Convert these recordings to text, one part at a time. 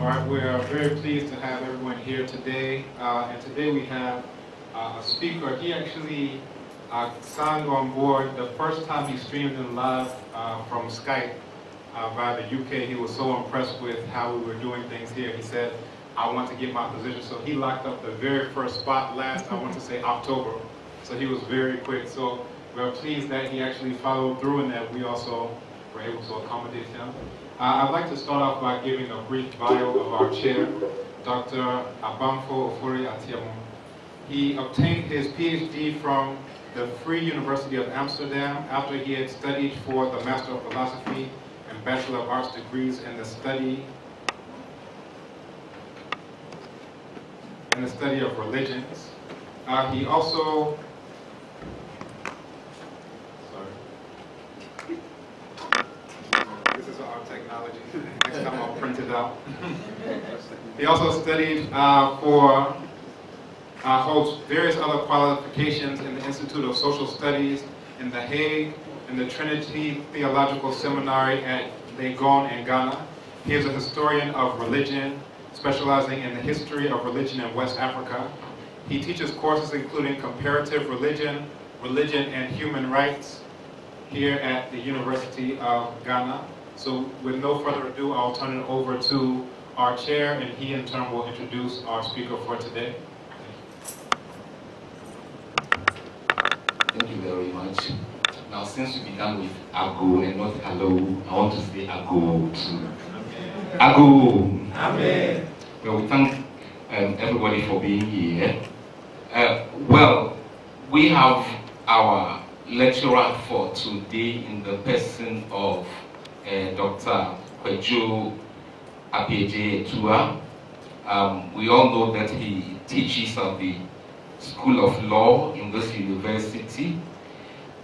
right, we are very pleased to have everyone here today. And today we have a speaker. He actually signed on board the first time he streamed in live from Skype via the UK. He was so impressed with how we were doing things here. He said, I want to get my position. So he locked up the very first spot last, I want to say October. So he was very quick. So we're pleased that he actually followed through and that we also were able to accommodate him. I'd like to start off by giving a brief bio of our chair, Dr. Abamfo Ofori Atiemo. He obtained his PhD from the Free University of Amsterdam after he had studied for the Master of Philosophy and Bachelor of Arts degrees in the study of religions. He also technology. Next time I'll print it out. He also studied holds various other qualifications in the Institute of Social Studies in The Hague, in the Trinity Theological Seminary at Legon in Ghana. He is a historian of religion, specializing in the history of religion in West Africa. He teaches courses including comparative religion, religion and human rights here at the University of Ghana. So with no further ado, I'll turn it over to our chair, and he in turn will introduce our speaker for today. Thank you very much. Now, since we began with Ago and not hello, I want to say Ago too. Ago! Amen. Well, we thank everybody for being here. Well, we have our lecturer for today in the person of Dr. Kwadwo Appiagyei-Atua. We all know that he teaches at the School of Law in this university.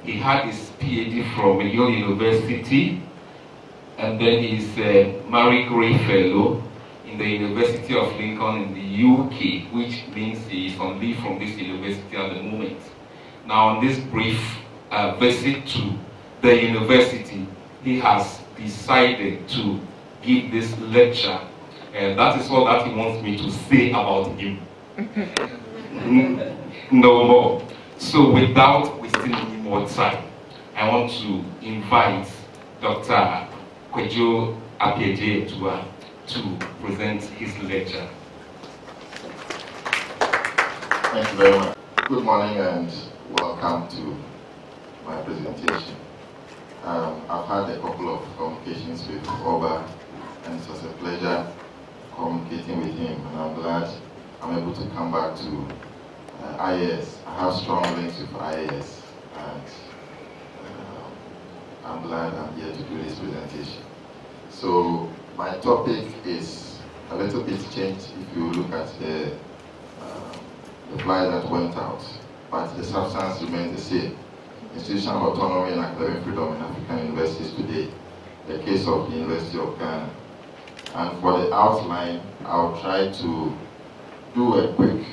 He had his PhD from Yale University, and then he's a Marie Curie Fellow in the University of Lincoln in the UK, which means he is on leave from this university at the moment. Now, on this brief visit to the university, he has decided to give this lecture, and that is all that he wants me to say about him. No more. So without wasting any more time, I want to invite Dr. Kwadwo Appiagyei-Atua to present his lecture. Thank you very much. Good morning and welcome to my presentation. I've had a couple of communications with Oba, and it was a pleasure communicating with him, and I'm glad I'm able to come back to IAS. I have strong links with IAS, and I'm glad I'm here to do this presentation. So my topic is a little bit changed if you look at the flyer that went out, but the substance remains the same. Institutional autonomy and academic freedom in African universities today, the case of the University of Ghana. And for the outline, I'll try to do a quick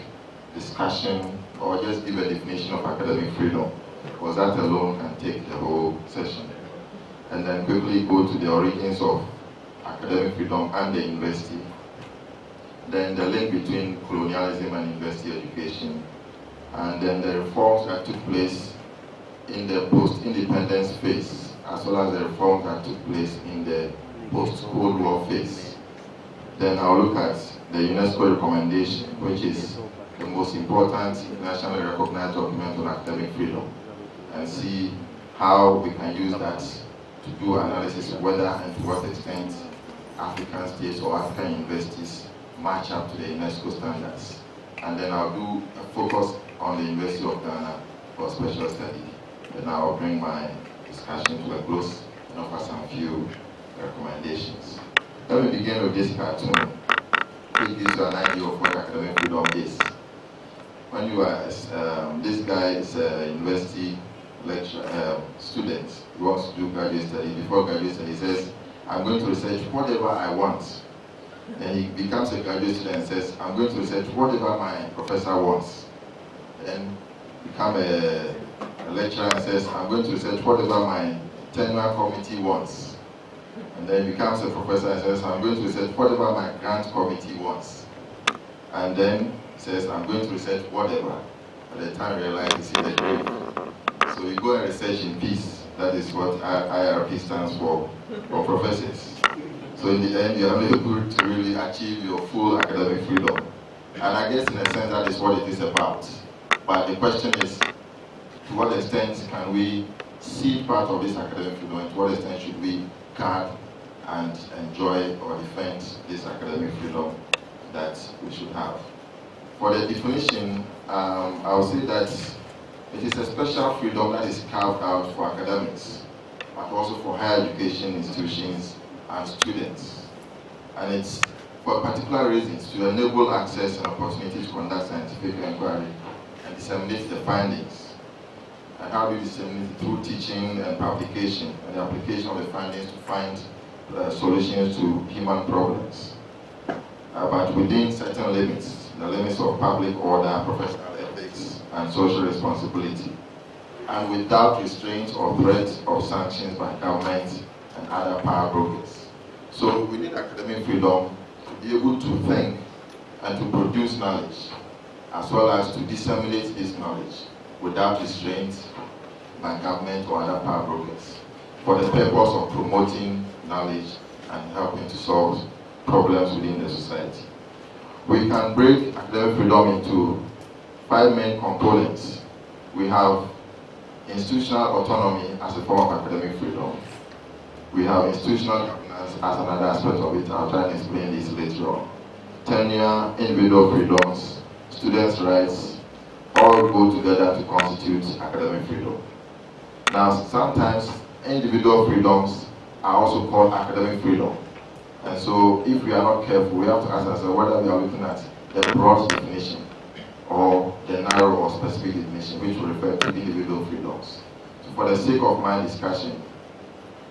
discussion or just give a definition of academic freedom, because that alone can take the whole session. And then quickly go to the origins of academic freedom and the university. Then the link between colonialism and university education. And then the reforms that took place in the post-independence phase, as well as the reforms that took place in the post-Cold War phase. Then I'll look at the UNESCO Recommendation, which is the most important internationally recognized document on academic freedom, and see how we can use that to do analysis of whether and to what extent African states or African universities match up to the UNESCO standards. And then I'll do a focus on the University of Ghana for special study. Then I'll bring my discussion to a close and offer some few recommendations. Let me begin with this cartoon, which gives you an idea of what academic freedom is. When you are, this guy is a university lecturer, student, he wants to do graduate study. Before graduate study, he says, I'm going to research whatever I want. Then he becomes a graduate student and says, I'm going to research whatever my professor wants. Then become a lecturer and says, I'm going to research whatever my tenure committee wants. And then he becomes a professor and says, I'm going to research whatever my grant committee wants. And then says, I'm going to research whatever. At the time, realize he's in the grave. So you go and research in peace. That is what IRP stands for professors. So in the end, you're not able to really achieve your full academic freedom. And I guess in a sense, that is what it is about. But the question is, to what extent can we see part of this academic freedom, and to what extent should we guard and enjoy or defend this academic freedom that we should have? For the definition, I would say that it is a special freedom that is carved out for academics, but also for higher education institutions and students. And it's for particular reasons to enable access and opportunity to conduct scientific inquiry and disseminate the findings. And how do you disseminate it? Through teaching and publication, and the application of the findings to find solutions to human problems. But within certain limits, the limits of public order, professional ethics, and social responsibility, and without restraint or threat of sanctions by government and other power brokers. So we need academic freedom to be able to think and to produce knowledge, as well as to disseminate this knowledge without restraint by government or other power brokers, for the purpose of promoting knowledge and helping to solve problems within the society. We can break academic freedom into 5 main components. We have institutional autonomy as a form of academic freedom. We have institutional governance as another aspect of it. I'll try and explain this later on. Tenure, individual freedoms, students' rights, all go together to constitute academic freedom. Now, sometimes individual freedoms are also called academic freedom. And so, if we are not careful, we have to ask ourselves whether we are looking at the broad definition or the narrow or specific definition, which will refer to individual freedoms. So, for the sake of my discussion,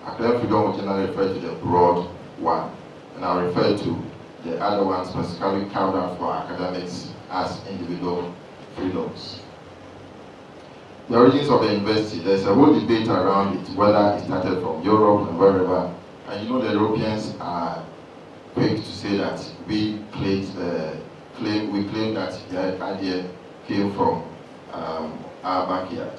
academic freedom will generally refer to the broad one, and I'll refer to the other one specifically carved out for academics as individual freedoms. The origins of the university, there's a whole debate around it, whether it started from Europe and wherever. And you know the Europeans are quick to say that we claim that the idea came from our backyard.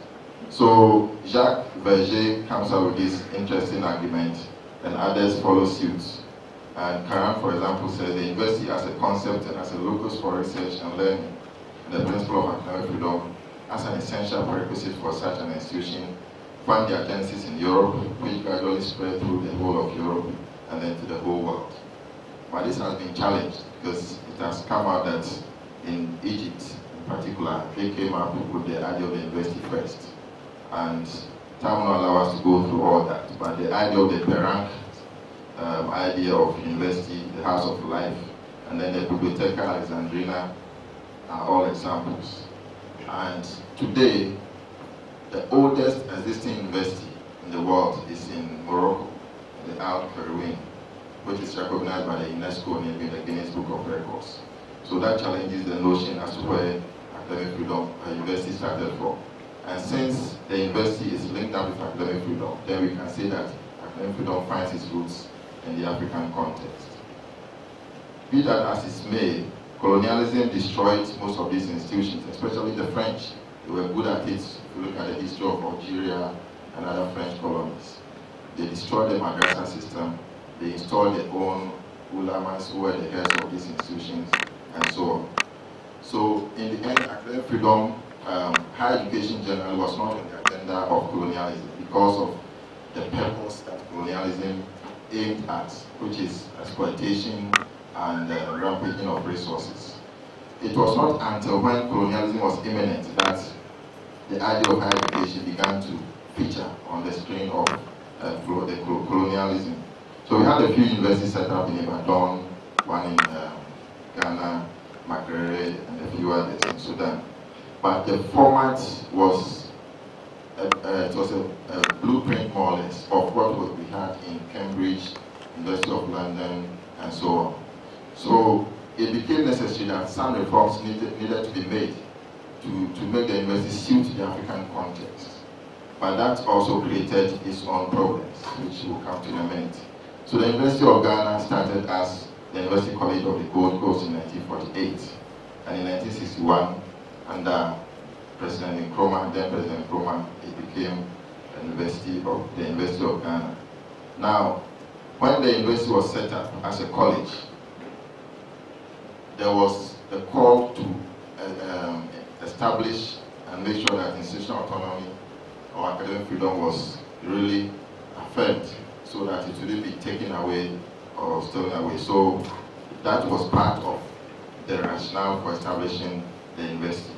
So Jacques Verger comes up with this interesting argument, and others follow suit. And Karan, for example, says the university as a concept and as a locus for research and learning, and the principle of academic freedom as an essential prerequisite for such an institution, found their genesis in Europe, which gradually spread through the whole of Europe and then to the whole world. But this has been challenged because it has come out that in Egypt, in particular, they came up with the idea of the university first. And time will not allow us to go through all that, but the idea of the Perank, idea of university, the house of life, and then the Bibliotheca Alexandrina are all examples. And today, the oldest existing university in the world is in Morocco, the Al Karouin, which is recognized by the UNESCO and in the Guinness Book of Records. So that challenges the notion as to where academic freedom university started from. And since the university is linked up with academic freedom, then we can say that academic freedom finds its roots in the African context. Be that as it may, colonialism destroyed most of these institutions, especially the French. They were good at it. If you look at the history of Algeria and other French colonies, they destroyed the madrasa system. They installed their own ulamas who were the heads of these institutions, and so on. So in the end, academic freedom, higher education generally was not on the agenda of colonialism because of the purpose that colonialism aimed at, which is exploitation and rampaging of resources. It was not until when colonialism was imminent that the idea of higher education began to feature on the screen of the colonialism. So we had a few universities set up in Ibadan, one in Ghana, Makerere, and a few others in Sudan. But the format was a blueprint, more or less, of what we had in Cambridge, University of London, and so on. So it became necessary that some reforms needed to be made to make the university suit the African context. But that also created its own problems, which we'll come to in a minute. So the University of Ghana started as the University College of the Gold Coast in 1948. And in 1961, under President Nkrumah, then President Nkrumah, it became the University of Ghana. Now, when the university was set up as a college, there was a call to establish and make sure that institutional autonomy or academic freedom was really affirmed so that it wouldn't be taken away or stolen away. So that was part of the rationale for establishing the university.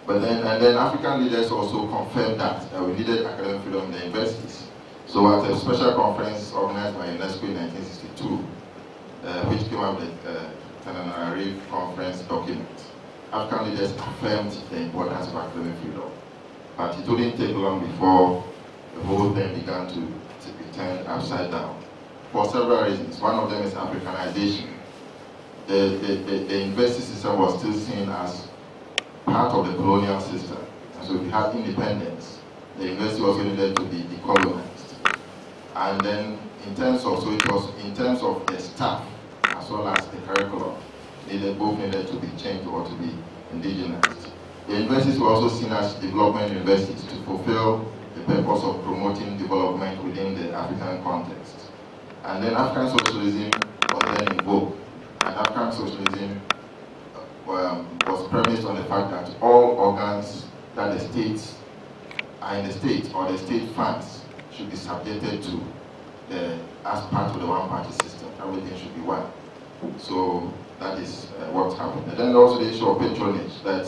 But then, African leaders also confirmed that we needed academic freedom in the universities. So at a special conference organized by UNESCO in 1962, which came up with the Tenure conference document, African leaders affirmed the importance of academic freedom. But it wouldn't take long before the whole thing began to be turned upside down for several reasons. One of them is Africanization. The university system was still seen as part of the colonial system. And so if you had independence, the university also needed to be decolonized. And then in terms of the staff as well as the curriculum, both needed to be changed or to be indigenized. The universities were also seen as development universities to fulfill the purpose of promoting development within the African context. And then African socialism was then in vogue. And African socialism was premised on the fact that all organs that the states are in the state or the state funds should be subjected to as part of the one-party system. Everything should be one. So that is what happened. And then also the issue of patronage, that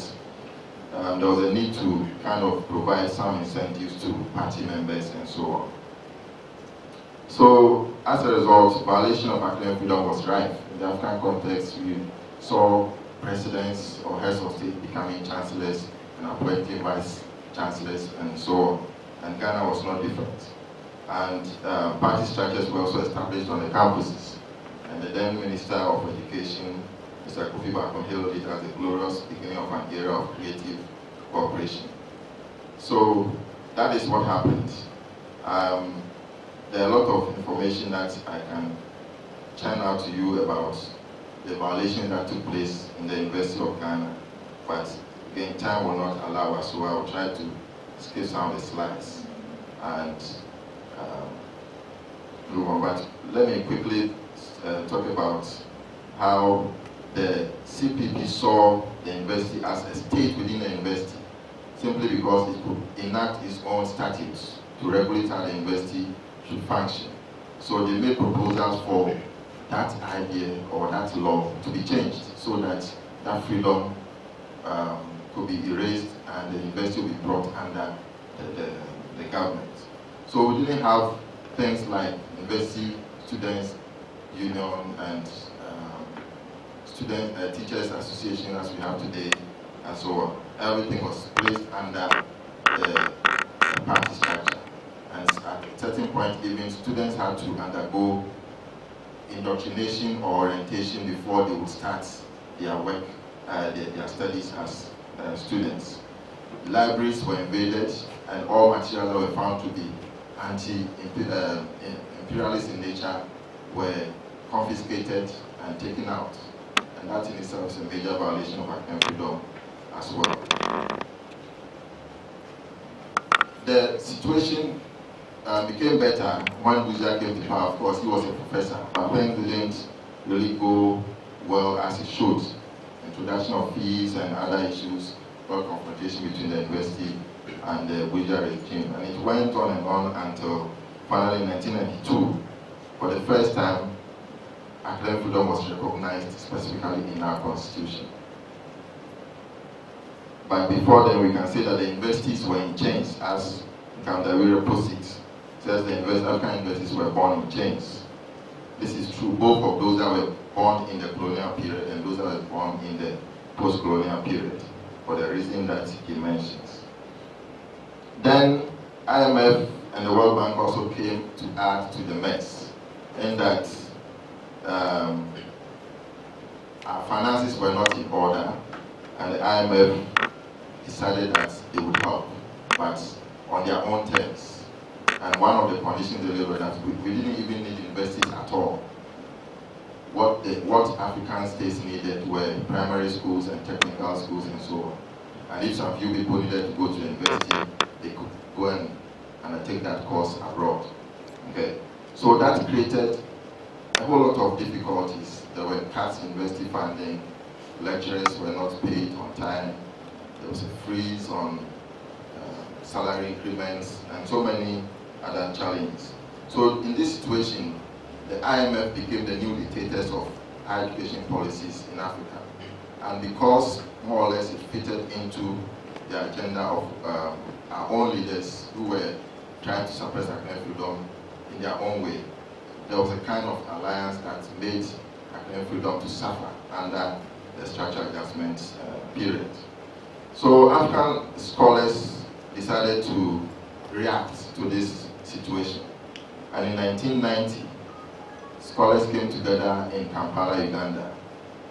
there was a need to kind of provide some incentives to party members and so on. So as a result, violation of academic freedom was rife. In the African context, we saw presidents or heads of state becoming chancellors and appointing vice chancellors and so on. And Ghana was not different. And party structures were also established on the campuses. And the then Minister of Education, Mr. Kofi Bakum, hailed it as a glorious beginning of an era of creative cooperation. So that is what happened. There are a lot of information that I can churn out to you about the violations that took place in the University of Ghana, but again, time will not allow us, so I will try to skip some of the slides and move on. But let me quickly talk about how the CPP saw the university as a state within the university, simply because it could enact its own statutes to regulate how the university should function. So they made proposals for that idea or that law to be changed so that that freedom could be erased and the university would be brought under the government. So we didn't have things like University Students Union and Teachers Association as we have today and so on. Everything was placed under the party structure. And at a certain point, even students had to undergo indoctrination or orientation before they would start their work, their studies as students. Libraries were invaded, and all materials that were found to be anti-imperialist in nature were confiscated and taken out. And that in itself is a major violation of academic freedom as well. The situation became better when Buja came to power. Of course, he was a professor, but things didn't really go well as it should. Introduction of fees and other issues, got confrontation between the university and the Buja regime. And it went on and on until finally in 1992, for the first time, academic freedom was recognized specifically in our constitution. But before then, we can say that the universities were in chains, as Kandawira puts it. Says the African universities were born in chains. This is true both of those that were born in the colonial period and those that were born in the post-colonial period, for the reason that he mentions. Then IMF and the World Bank also came to add to the mess, in that our finances were not in order, and the IMF decided that they would help, but on their own terms. And one of the conditions they were that we didn't even need universities at all. What African states needed were primary schools and technical schools and so on. And if some few people needed to go to university, they could go and take that course abroad. Okay, so that created a whole lot of difficulties. There were cuts in university funding, lecturers were not paid on time, there was a freeze on salary increments, and so many other challenges. So in this situation, the IMF became the new dictators of higher education policies in Africa. And because more or less it fitted into the agenda of our own leaders who were trying to suppress academic freedom in their own way, there was a kind of alliance that made academic freedom to suffer under the structural adjustment period. So African scholars decided to react to this situation. And in 1990, scholars came together in Kampala, Uganda,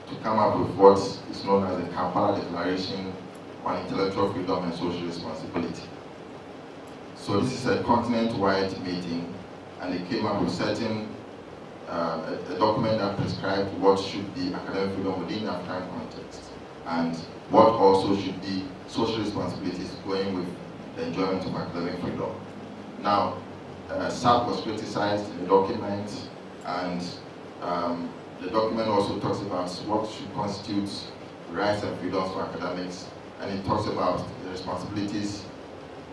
to come up with what is known as the Kampala Declaration on Intellectual Freedom and Social Responsibility. So this is a continent-wide meeting, and they came up with certain, a document that prescribed what should be academic freedom within the African context, and what also should be social responsibilities going with the enjoyment of academic freedom. Now, SAP was criticized in the document, and the document also talks about what should constitute rights and freedoms for academics, and it talks about the responsibilities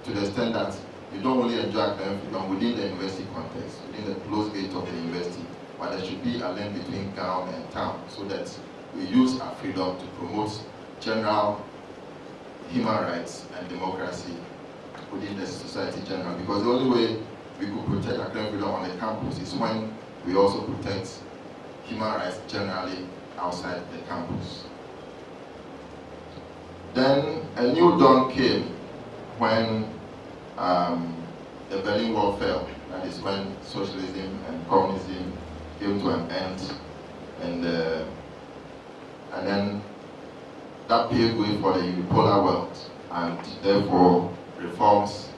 to the extent that you don't only enjoy academic freedom within the university context, within the closed gate of the university, but there should be a link between gown and town, so that we use our freedom to promote general human rights and democracy within the society generally. Because the only way we could protect academic freedom on the campus is when we also protect human rights generally outside the campus. Then a new dawn came when the Berlin Wall fell. That is when socialism and communism came to an end, and then that paved way for the unipolar world, and therefore reforms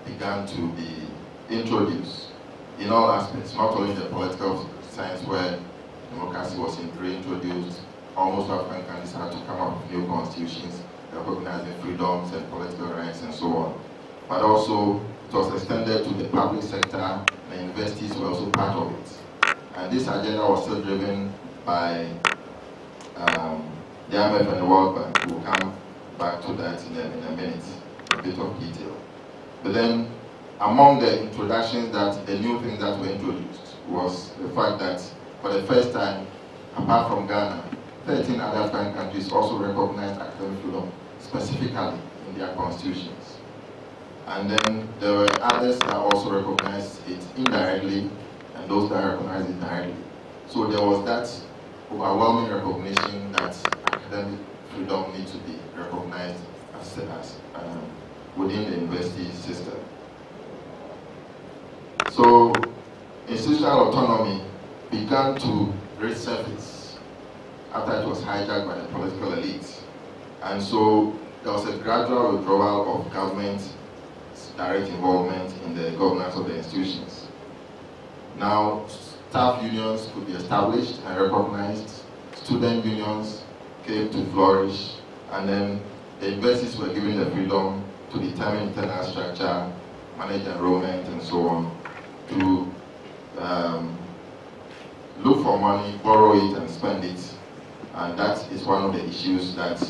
began to be introduced in all aspects, not only the political science where democracy was reintroduced. Almost African countries had to come up with new constitutions recognizing freedoms and political rights and so on. But also it was extended to the public sector, the universities were also part of it. And this agenda was still driven by the IMF and the World Bank. We'll come back to that in a minute, a bit of detail. But then among the introductions, that the new things that were introduced was the fact that for the first time, apart from Ghana, 13 other African countries also recognized academic freedom specifically in their constitutions. And then there were others that also recognized it indirectly, and those that recognized it directly. So there was that overwhelming recognition that academic freedom needs to be recognized as within the university system. So institutional autonomy began to resurface after it was hijacked by the political elites. And so there was a gradual withdrawal of government direct involvement in the governance of the institutions. Now, staff unions could be established and recognized, student unions came to flourish, and then the universities were given the freedom to determine internal structure, manage enrollment, and so on, to look for money, borrow it, and spend it. And that is one of the issues that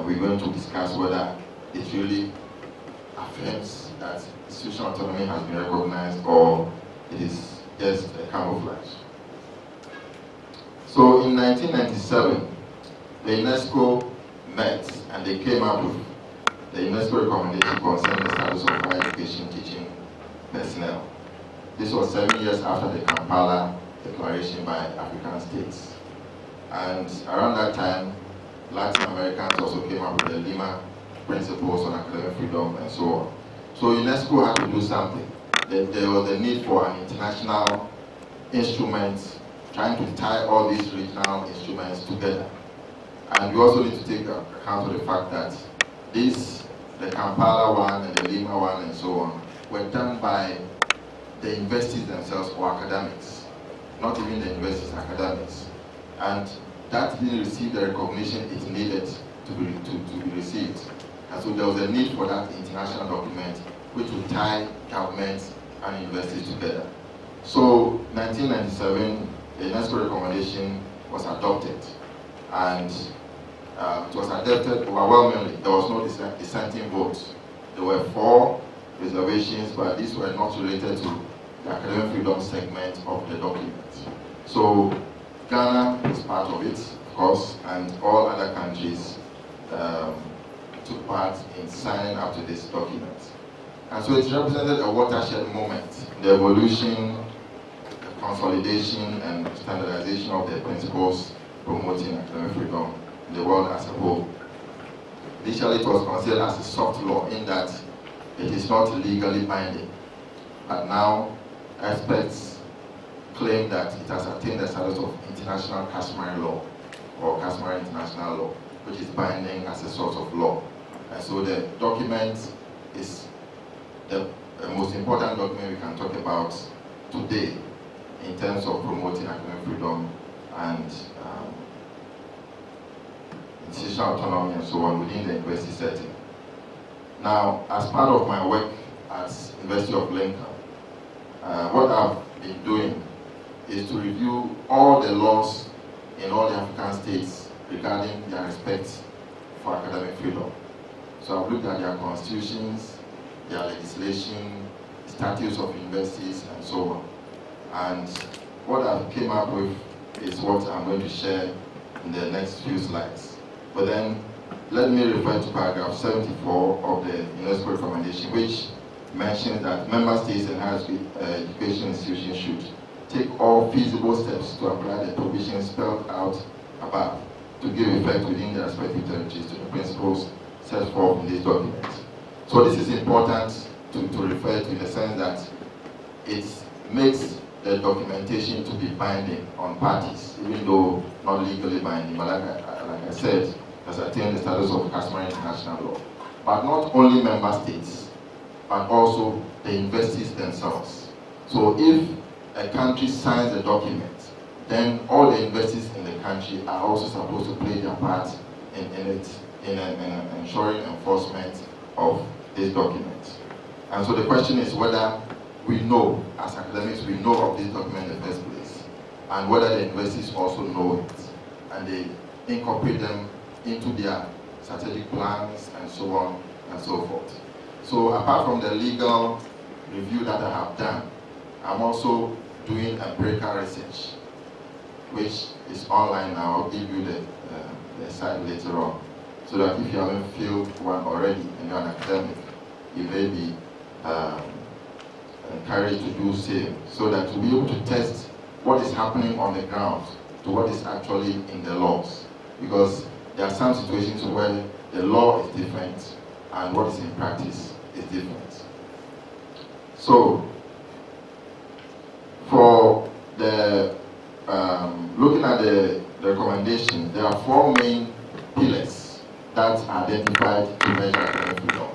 we're going to discuss, whether it really affirms that institutional autonomy has been recognized or it is just a camouflage. So in 1997, the UNESCO met and they came up with the UNESCO Recommendation concerning the status of higher education teaching personnel. This was 7 years after the Kampala Declaration by African states. And around that time, Latin Americans also came up with the Lima Principles on Academic Freedom and so on. So UNESCO had to do something. There was a need for an international instrument trying to tie all these regional instruments together. And we also need to take account of the fact that the Kampala one and the Lima one and so on were done by the universities themselves or academics, not even the universities, academics. And that didn't receive the recognition it needed to be received. And so there was a need for that international document which would tie governments and universities together. So 1997, the UNESCO Recommendation was adopted, and it was adopted overwhelmingly. There was no dissenting votes. There were 4 reservations, but these were not related to the academic freedom segment of the document. So Ghana is part of it, of course, and all other countries took part in signing up to this document. And so it represented a watershed moment, the evolution, the consolidation, and standardization of the principles promoting academic freedom in the world as a whole. Initially, it was considered as a soft law in that it is not legally binding. But now, experts claim that it has attained the status of international customary law, or customary international law, which is binding as a sort of law. And so the document is the most important document we can talk about today in terms of promoting academic freedom and institutional autonomy and so on within the university setting. Now, as part of my work at University of Lincoln, what I've been doing is to review all the laws in all the African states regarding their respect for academic freedom. So I've looked at their constitutions, their legislation, statutes of universities, and so on. And what I came up with is what I'm going to share in the next few slides. But then, let me refer to paragraph 74 of the UNESCO Recommendation, which mentions that member states and higher education institutions should take all feasible steps to apply the provisions spelled out above to give effect within their respective territories to the principles set forth in this document. So this is important to refer to in the sense that it makes the documentation to be binding on parties, even though not legally binding. But like I said, has attained the status of customary international law. But not only member states, but also the universities themselves. So if a country signs a document, then all the universities in the country are also supposed to play their part in ensuring enforcement of this document. And so the question is whether we know, as academics, we know of this document in the first place, and whether the universities also know it, and they incorporate them into their strategic plans and so on and so forth. So apart from the legal review that I have done, I'm also doing empirical research, which is online now. I'll give you the site later on, so that if you haven't filled one already and you're an academic, you may be encouraged to do same, so that to be able to test what is happening on the ground to what is actually in the laws. Because there are some situations where the law is different and what is in practice is different. So, for the looking at the recommendation, there are 4 main pillars that are identified to measure academic freedom.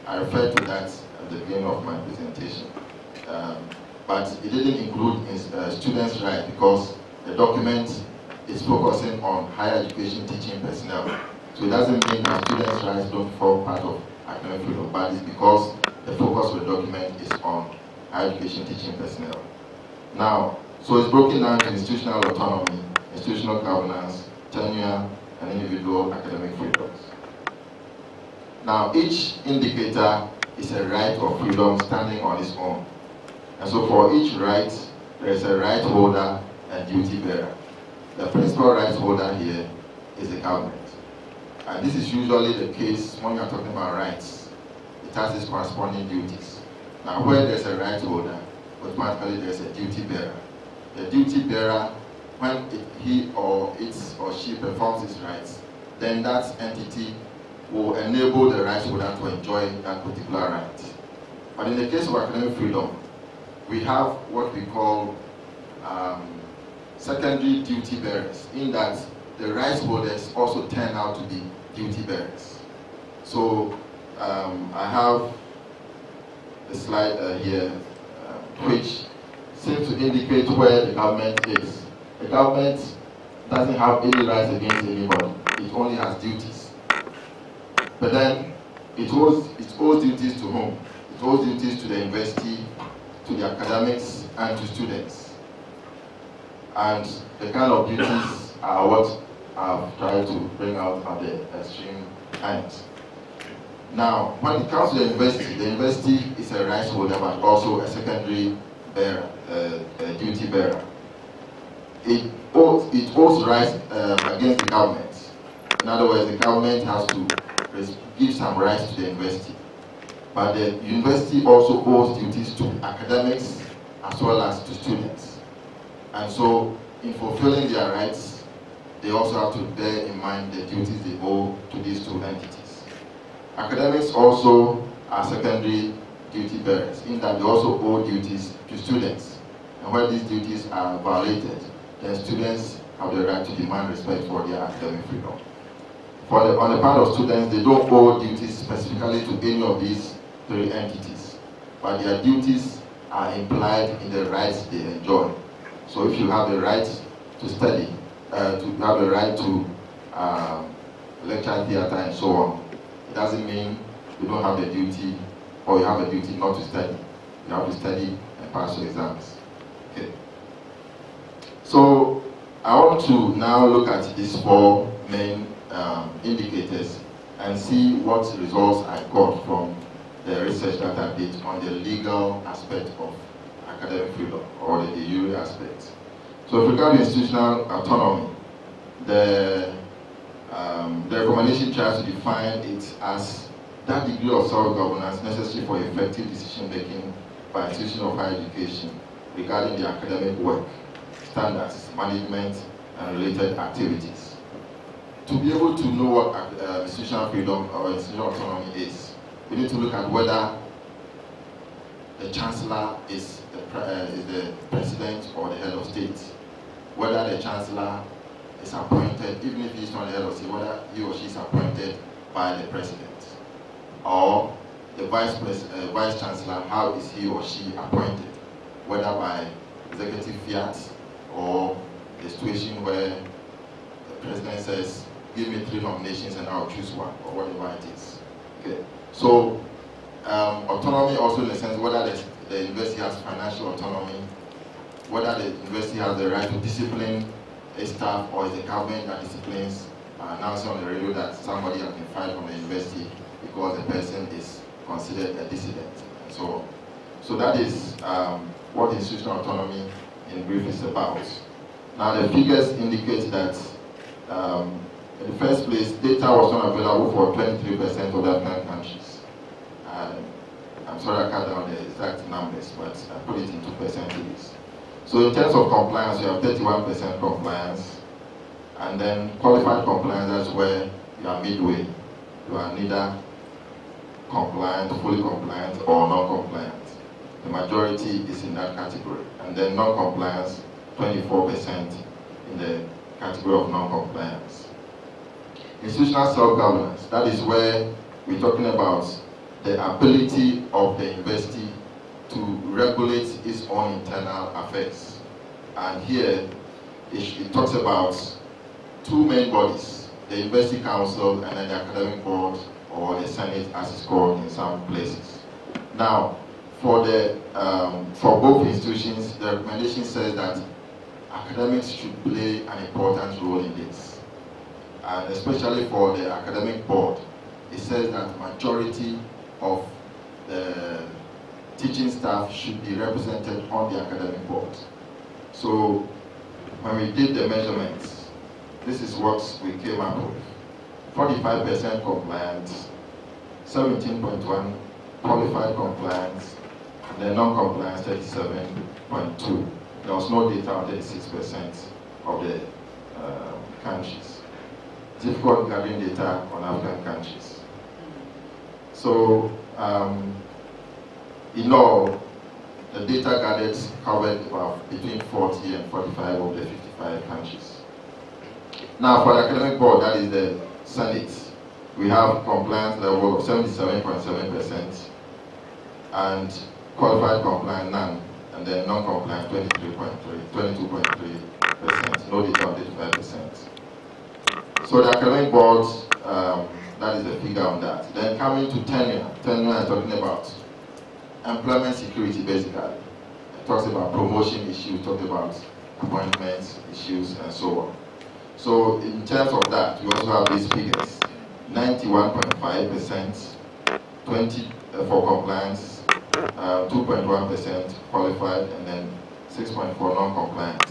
I referred to that at the beginning of my presentation. But it didn't include students' rights, because the document is focusing on higher education teaching personnel. So it doesn't mean that students' rights don't form part of academic freedom, but it's because the focus of the document is on higher education teaching personnel. Now, so it's broken down to institutional autonomy, institutional governance, tenure, and individual academic freedoms. Now, each indicator is a right or freedom standing on its own. And so for each right, there is a right holder and duty bearer. The principal rights holder here is the government. And this is usually the case when you're talking about rights. It has its corresponding duties. Now, where there's a right holder, automatically there's a duty bearer. The duty bearer, when he or it or she performs his rights, then that entity will enable the rights holder to enjoy that particular right. But in the case of academic freedom, we have what we call secondary duty bearers, in that the rights holders also turn out to be duty bearers. So I have a slide here, which seems to indicate where the government is. The government doesn't have any rights against anybody. It only has duties. But then it owes duties to whom? It owes duties to the university, to the academics, and to students. And the kind of duties are what I've tried to bring out at the extreme ends. Now, when it comes to the university is a rights holder, but also a secondary bearer, a duty bearer. It owes rights against the government. In other words, the government has to give some rights to the university. But the university also owes duties to academics as well as to students. And so, in fulfilling their rights, they also have to bear in mind the duties they owe to these two entities. Academics also are secondary duty bearers, in that they also owe duties to students. And when these duties are violated, then students have the right to demand respect for their academic freedom. On the part of students, they don't owe duties specifically to any of these three entities, but their duties are implied in the rights they enjoy. So if you have the right to study, to have the right to lecture, theater, and so on, it doesn't mean you don't have the duty, or you have a duty not to study. You have to study and pass your exams. Okay. So I want to now look at these four main indicators and see what results I got from the research that I did on the legal aspect of academic freedom, or the de jure aspect. So with regard to institutional autonomy, the recommendation tries to define it as that degree of self-governance necessary for effective decision-making by institutions of higher education regarding the academic work, standards, management, and related activities. To be able to know what institutional freedom or institutional autonomy is, we need to look at whether the chancellor is the president or the head of state, whether the chancellor is appointed, even if he's not the head of state, whether he or she is appointed by the president, or the vice chancellor, how is he or she appointed, whether by executive fiat or a situation where the president says, give me 3 nominations and I'll choose one, or whatever it is. Okay. So autonomy also in the sense whether the university has financial autonomy, whether the university has the right to discipline a staff, or is the government that disciplines, announcing on the radio that somebody has been fired from the university because the person is considered a dissident, and so on. So that is what institutional autonomy in brief is about. Now the figures indicate that in the first place, data was not available for 23% of the African countries. I'm sorry I cut down the exact numbers, but I put it into percentages. So in terms of compliance, you have 31% compliance, and then qualified compliance, that's where you are midway. You are neither compliant, fully compliant, or non-compliant. The majority is in that category. And then non-compliance, 24% in the category of non-compliance. Institutional self-governance, that is where we're talking about the ability of the university to regulate its own internal affairs. And here, it talks about 2 main bodies, the University Council and then the Academic Board, or the Senate as it's called in some places. Now, for both institutions, the recommendation says that academics should play an important role in this. And especially for the Academic Board, it says that majority of the teaching staff should be represented on the Academic Board. So when we did the measurements, this is what we came up with. 45% compliance, 17.1 qualified compliance, and then non-compliance 37.2. There was no data on 36% of the countries. Difficult gathering data on African countries. So, in all, the data gathered covered about between 40 and 45 of the 55 countries. Now, for the Academic Board, that is the Senate, we have compliance level of 77.7%. and qualified compliant none, and then non-compliant 22.3%, no data on 85%. So the academic board, that is the figure on that. Then coming to tenure, tenure is talking about employment security basically. It talks about promotion issues, talks about appointments issues, and so on. So in terms of that, we also have these figures: 91.5%, 20 for compliance, 2.1% qualified, and then 6.4 non-compliant.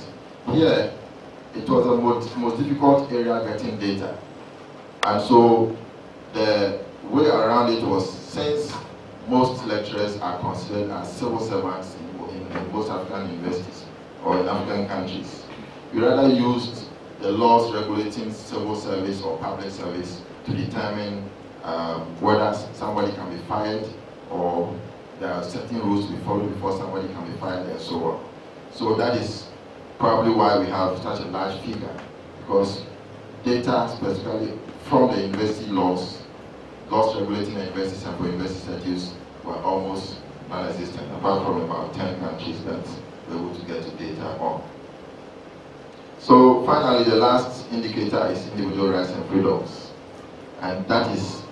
Here, it was the most difficult area getting data. And so the way around it was, since most lecturers are considered as civil servants in most African universities or in African countries, we rather used the laws regulating civil service or public service to determine whether somebody can be fired, or there are certain rules to be followed before somebody can be fired, and so on. So that is probably why we have such a large figure, because data specifically from the university laws regulating the universities and for university statutes were almost non-existent, apart from about 10 countries that were able to get the data on. So finally, the last indicator is individual rights and freedoms, and that is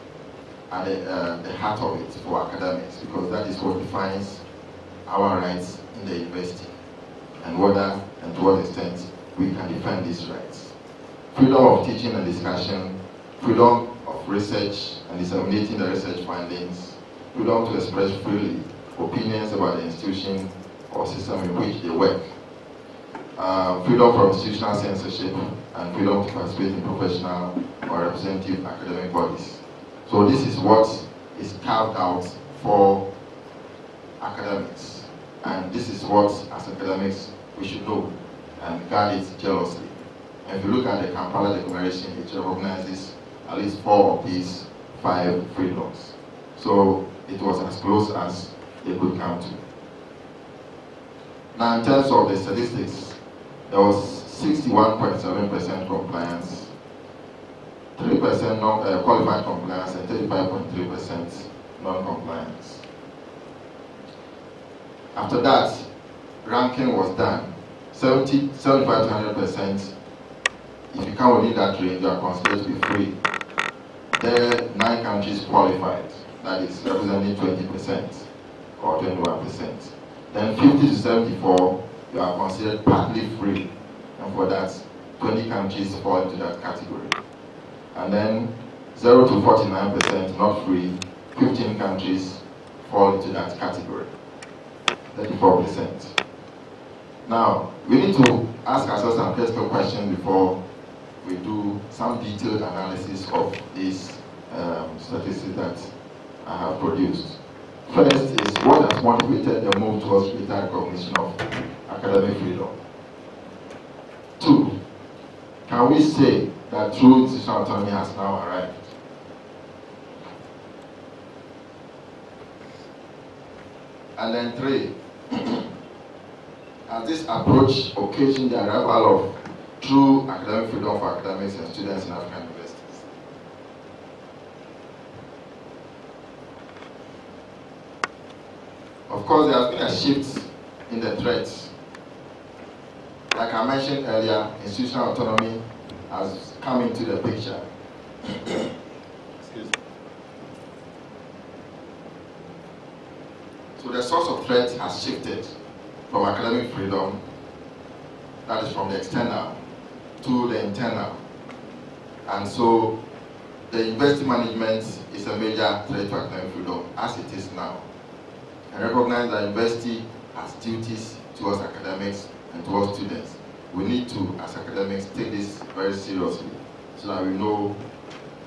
at the heart of it for academics, because that is what defines our rights in the university, and whether and to what extent we can defend these rights. Freedom of teaching and discussion, freedom of research and disseminating the research findings, freedom to express freely opinions about the institution or system in which they work, freedom from institutional censorship, and freedom to participate in professional or representative academic bodies. So this is what is carved out for academics, and this is what, as academics, we should know and guard it jealously. And if you look at the Kampala Declaration, it recognizes at least 4 of these 5 freedoms. So it was as close as they could come to. Now, in terms of the statistics, there was 61.7% compliance, 3% qualified compliance, and 35.3% non-compliance. After that, ranking was done. 75 to 100%. If you come within that range, you are considered to be free. There, 9 countries qualified. That is representing 20% or 21%. Then 50 to 74, you are considered partly free. And for that, 20 countries fall into that category. And then 0 to 49% not free, 15 countries fall into that category, 34%. Now, we need to ask ourselves some critical questions before we do some detailed analysis of these statistics that I have produced. First is, what has motivated the move towards greater recognition of academic freedom? 2, can we say that true institutional autonomy has now arrived? And then 3, has this approach occasioned the arrival of true academic freedom for academics and students in African universities? Of course, there has been a shift in the threats. Like I mentioned earlier, institutional autonomy has come into the picture. Excuse me. So the source of threat has shifted from academic freedom, that is from the external, to the internal. And so the university management is a major threat to academic freedom as it is now. And recognize that university has duties towards academics and towards students. We need to, as academics, take this very seriously so that we know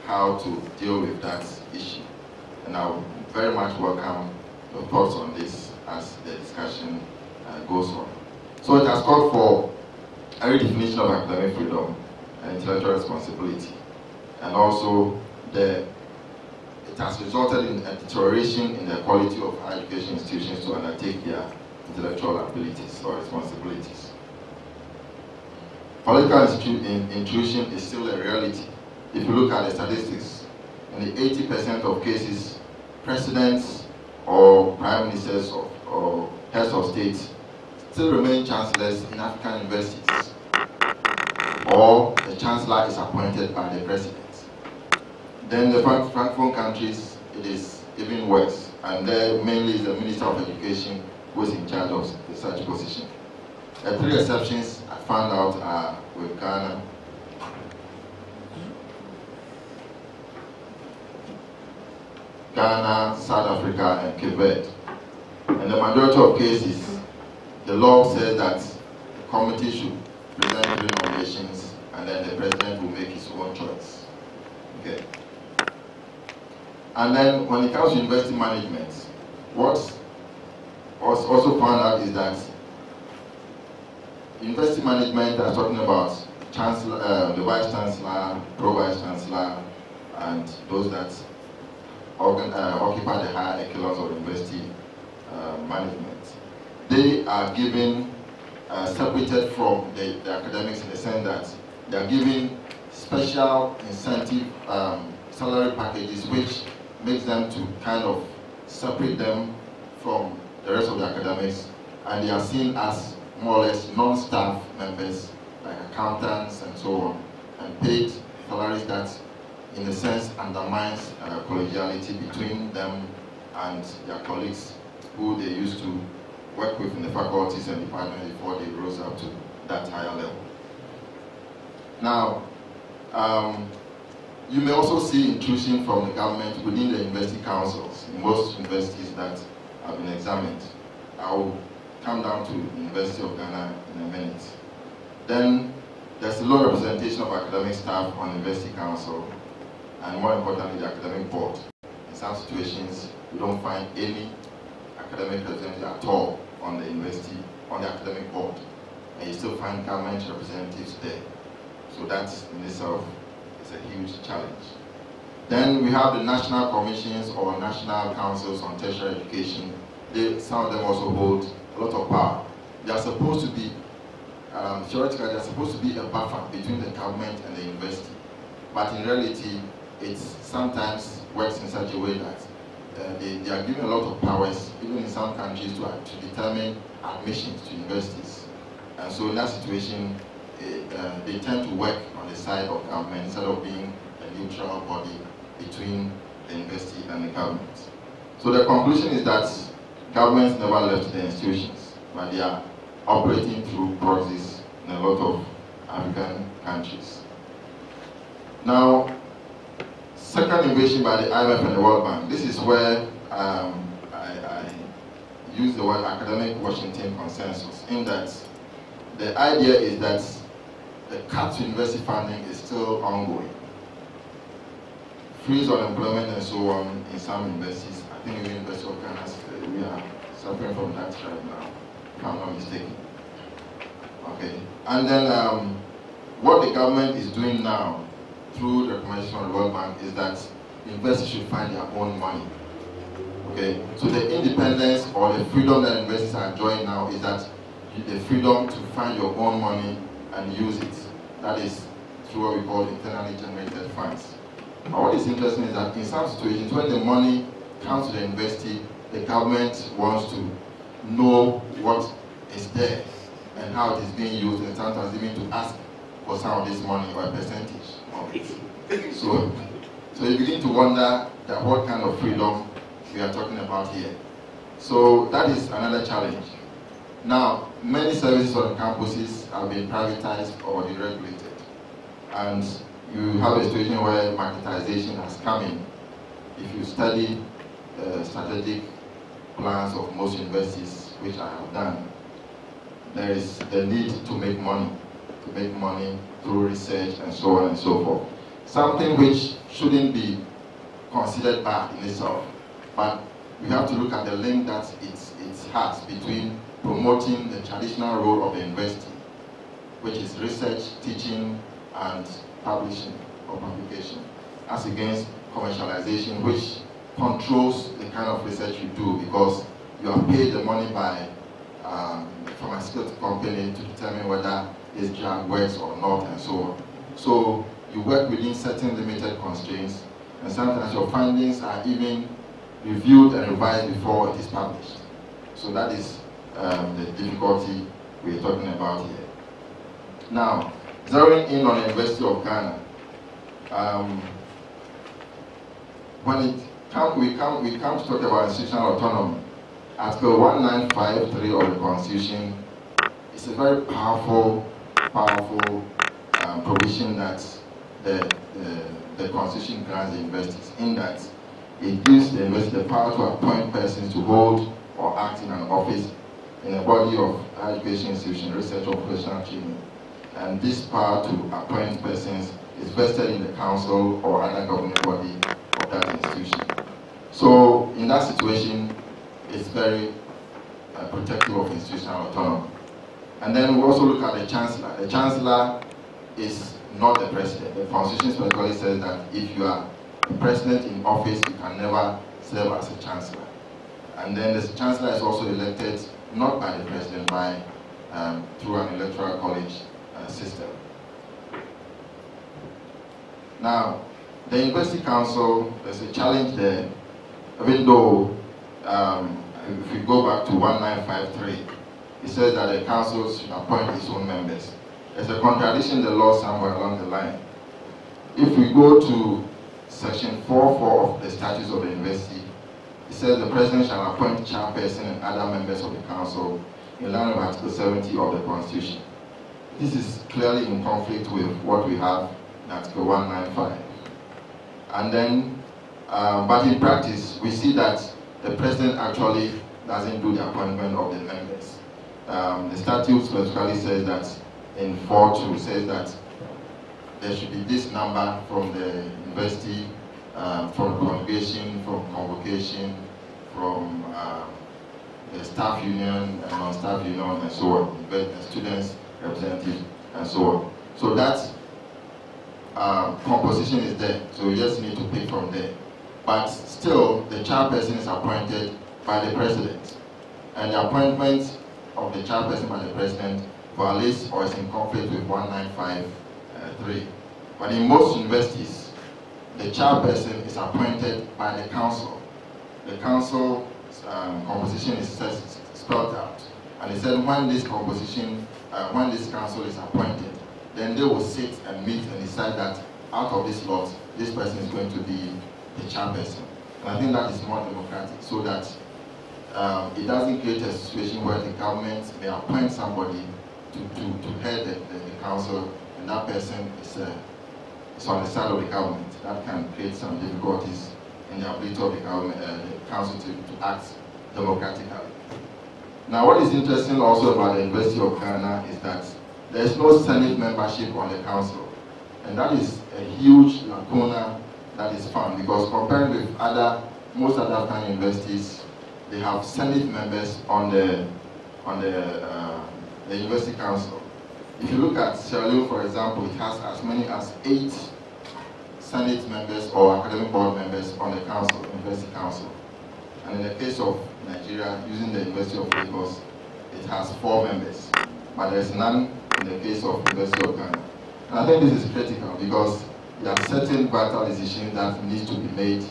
how to deal with that issue. And I would very much welcome your thoughts on this as the discussion goes on. So it has called for a redefinition of academic freedom and intellectual responsibility. And also, it has resulted in a deterioration in the quality of higher education institutions to undertake their intellectual abilities or responsibilities. Political intrusion is still a reality. If you look at the statistics, in the 80% of cases, presidents or prime ministers or heads of state still remain chancellors in African universities, or the chancellor is appointed by the president. Then the Francophone countries, it is even worse, and there mainly is the Minister of Education who is in charge of such position. The three exceptions I found out are with Ghana, South Africa, and Cape Verde. In the majority of cases, the law says that the committee should present three nominations, and then the president will make his own choice. Okay. And then when it comes to university management, what was also found out is that university management are talking about chancellor, the vice chancellor, pro-vice chancellor, and those that occupy the higher echelons of university management. They are given separated from the academics in the sense that they are given special incentive salary packages which makes them to kind of separate them from the rest of the academics, and they are seen as more or less non-staff members like accountants and so on, and paid salaries that in a sense undermines collegiality between them and their colleagues who they used to work with in the faculties and departments before they rose up to that higher level. Now, you may also see intrusion from the government within the university councils in most universities that have been examined. I will come down to the University of Ghana in a minute. Then there's a low representation of academic staff on the university council, and more importantly, the academic board. In some situations, we don't find any academic representative at all on the university, on the academic board, and you still find government representatives there. So that in itself is a huge challenge. Then we have the national commissions or national councils on tertiary education. Some of them also hold a lot of power. They are supposed to be, theoretically, they are supposed to be a buffer between the government and the university. But in reality, it sometimes works in such a way that they are given a lot of powers, even in some countries, to determine admissions to universities. And so in that situation, they tend to work on the side of government instead of being a neutral body between the university and the government. So the conclusion is that governments never left the institutions, but they are operating through proxies in a lot of African countries. Now, second invasion by the IMF and the World Bank. This is where I use the word academic Washington consensus, in that the idea is that the cut to university funding is still ongoing. Freeze on employment and so on in some universities. I think the University of Ghana, we are suffering from that right now, if I'm not mistaken. Okay, and then what the government is doing now through the recommendation of the World Bank is that universities should find their own money. Okay, so the independence or the freedom that universities are enjoying now is that the freedom to find your own money and use it. That is through what we call internally generated funds. But what is interesting is that in some situations, when the money comes to the university, the government wants to know what is there and how it is being used, and sometimes even to ask for some of this money or a percentage of it. So you begin to wonder that what kind of freedom we are talking about here. So that is another challenge. Now, many services on campuses have been privatized or deregulated. And you have a situation where marketization has come in. If you study strategic plans of most universities, which I have done, there is the need to make money through research and so on and so forth. Something which shouldn't be considered bad in itself, but we have to look at the link that it has between promoting the traditional role of the university, which is research, teaching, and publishing or publication, as against commercialization, which controls the kind of research you do, because you are paid the money by a pharmaceutical company to determine whether this drug works or not, and so on. So you work within certain limited constraints, and sometimes your findings are even reviewed and revised before it is published. So that is the difficulty we're talking about here. Now, zeroing in on the University of Ghana, when we come to talk about institutional autonomy, Article 1953 of the Constitution is a very powerful provision that the Constitution grants the universities, in that it gives the university the power to appoint persons to hold or act in an office in a body of higher education institution, research or professional training. And this power to appoint persons is vested in the council or other governing body of that institution. So in that situation, it's very protective of institutional autonomy. And then we also look at the chancellor. The chancellor is not the president. The Constitution specifically says that if you are the president in office, you can never serve as a chancellor. And then the chancellor is also elected not by the president, through an electoral college system. Now, the University Council, there's a challenge there, even though if we go back to 1953, it says that the council should appoint its own members. There's a contradiction in the law somewhere along the line. If we go to section 4.4 of the statutes of the university, it says the president shall appoint chairperson and other members of the council in line with Article 70 of the Constitution. This is clearly in conflict with what we have in Article 195. And then, but in practice, we see that the president actually doesn't do the appointment of the members. The statute specifically says that in 4.2 says that there should be this number from the university, from congregation, from convocation, from the staff union and non-staff union and so on, students, representatives and so on. So that composition is there, so you just need to pick from there. But still, the chairperson is appointed by the president. And the appointment of the chairperson by the president violates or is in conflict with 1953. But in most universities, the chairperson is appointed by the council. The council composition is spelled out. And it said when this composition, when this council is appointed, then they will sit and meet and decide that out of this lot, this person is going to be the chairperson. And I think that is more democratic, so that it doesn't create a situation where the government may appoint somebody to head the council, and that person is on the side of the government. That can create some difficulties in the ability of the government, the council to act democratically. Now, what is interesting also about the University of Ghana is that there is no Senate membership on the council, and that is a huge lacuna that is found, because compared with most other African universities, they have Senate members on the University Council. If you look at Sierra Leone, for example, it has as many as 8 Senate members or academic board members on the council, University Council. And in the case of Nigeria, using the University of Lagos, it has 4 members, but there is none in the case of University of Ghana. And I think this is critical, because there are certain vital decisions that need to be made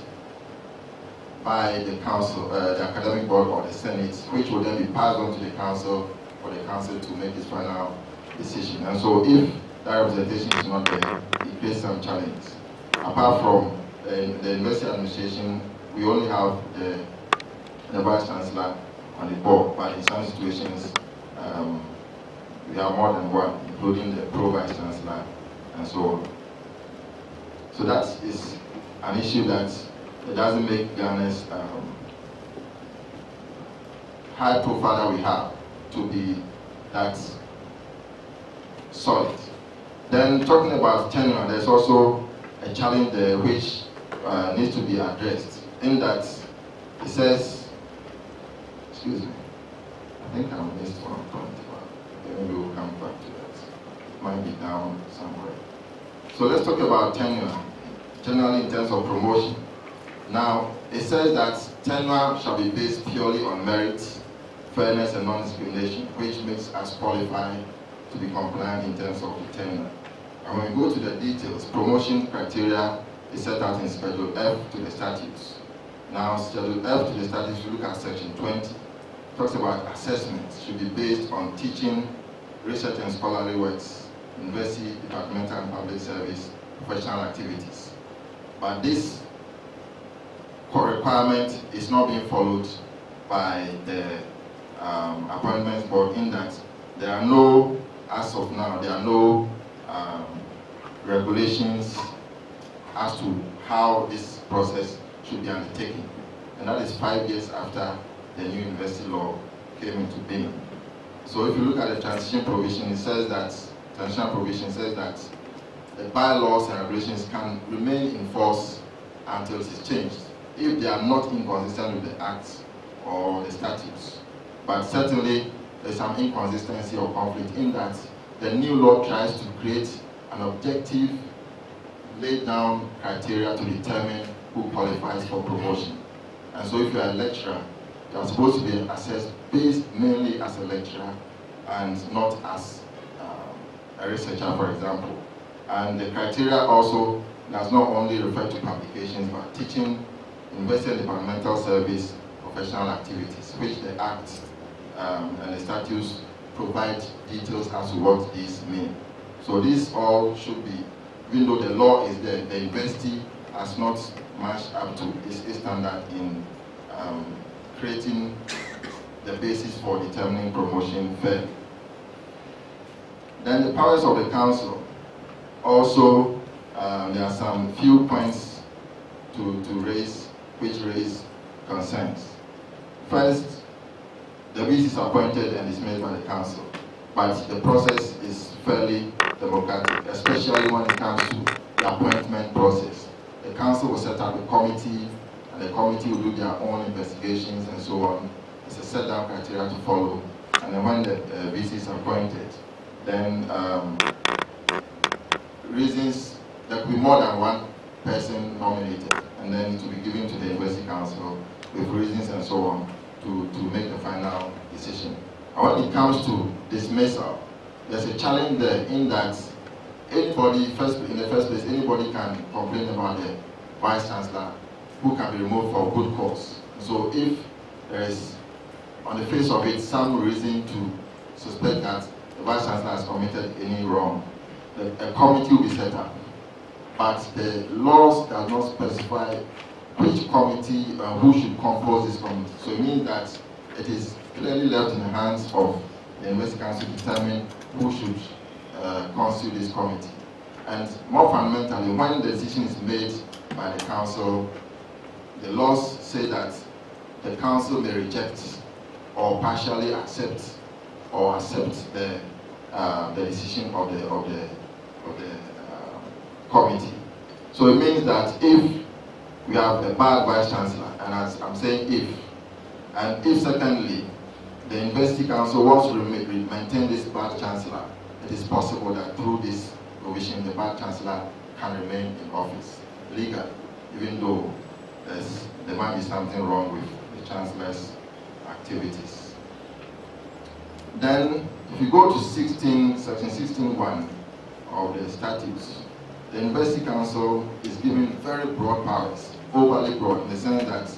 by the council, the academic board or the Senate, which will then be passed on to the council for the council to make its final decision. And so if that representation is not there, it creates some challenges. Apart from the university administration, we only have the vice chancellor on the board, but in some situations, we have more than one, including the pro-vice chancellor and so on. So that is an issue that it doesn't make Ghana's high profile that we have to be that solid. Then talking about tenure, there's also a challenge there which needs to be addressed, in that it says, excuse me, I think I missed one point, but maybe we'll come back to that. It might be down somewhere. So let's talk about tenure, generally in terms of promotion. Now, it says that tenure shall be based purely on merit, fairness, and non-discrimination, which makes us qualified to be compliant in terms of the tenure. And when we go to the details, promotion criteria is set out in Schedule F to the statutes. Now, Schedule F to the statute, if you look at Section 20, talks about assessments should be based on teaching, research and scholarly works, university, departmental and public service, professional activities. But this requirement is not being followed by the appointments board, in that there are no, as of now, there are no regulations as to how this process should be undertaken. And that is 5 years after the new university law came into being. So if you look at the transition provision, it says that, transition provision says that the bylaws and regulations can remain in force until it is changed, if they are not inconsistent with the acts or the statutes. But certainly there's some inconsistency or conflict in that the new law tries to create an objective, laid down criteria to determine who qualifies for promotion. And so if you are a lecturer, you are supposed to be assessed based mainly as a lecturer and not as a researcher, for example. And the criteria also does not only refer to publications, but teaching, university and departmental service, professional activities, which the Act and the statutes provide details as to what these mean. So these all should be, even though the law is there, the university has not matched up to its standard in creating the basis for determining promotion fairly. Then the powers of the council. Also, there are some few points to raise, which raise concerns. First, the VC is appointed and dismissed by the council, but the process is fairly democratic, especially when it comes to the appointment process. The council will set up a committee, and the committee will do their own investigations and so on. It's a set down criteria to follow. And then when the VC is appointed, then reasons, there could be more than one person nominated, and then it will be given to the university council with reasons and so on to make the final decision. And when it comes to dismissal, there's a challenge there in that anybody, in the first place, anybody can complain about the vice chancellor who can be removed for good cause. So if there is, on the face of it, some reason to suspect that the vice chancellor has committed any wrong, a committee will be set up. But the laws does not specify which committee who should compose this committee. So it means that it is clearly left in the hands of the University Council to determine who should constitute this committee. And more fundamentally, when the decision is made by the council, the laws say that the council may reject or partially accept the decision of the committee. So it means that if we have a bad vice chancellor, and as I'm saying if, and if secondly, the University Council wants to maintain this bad chancellor, it is possible that through this provision, the bad chancellor can remain in office legally, even though there might be something wrong with the chancellor's activities. Then, if you go to section 16.1 of the statutes, the University Council is given very broad powers, overly broad, in the sense that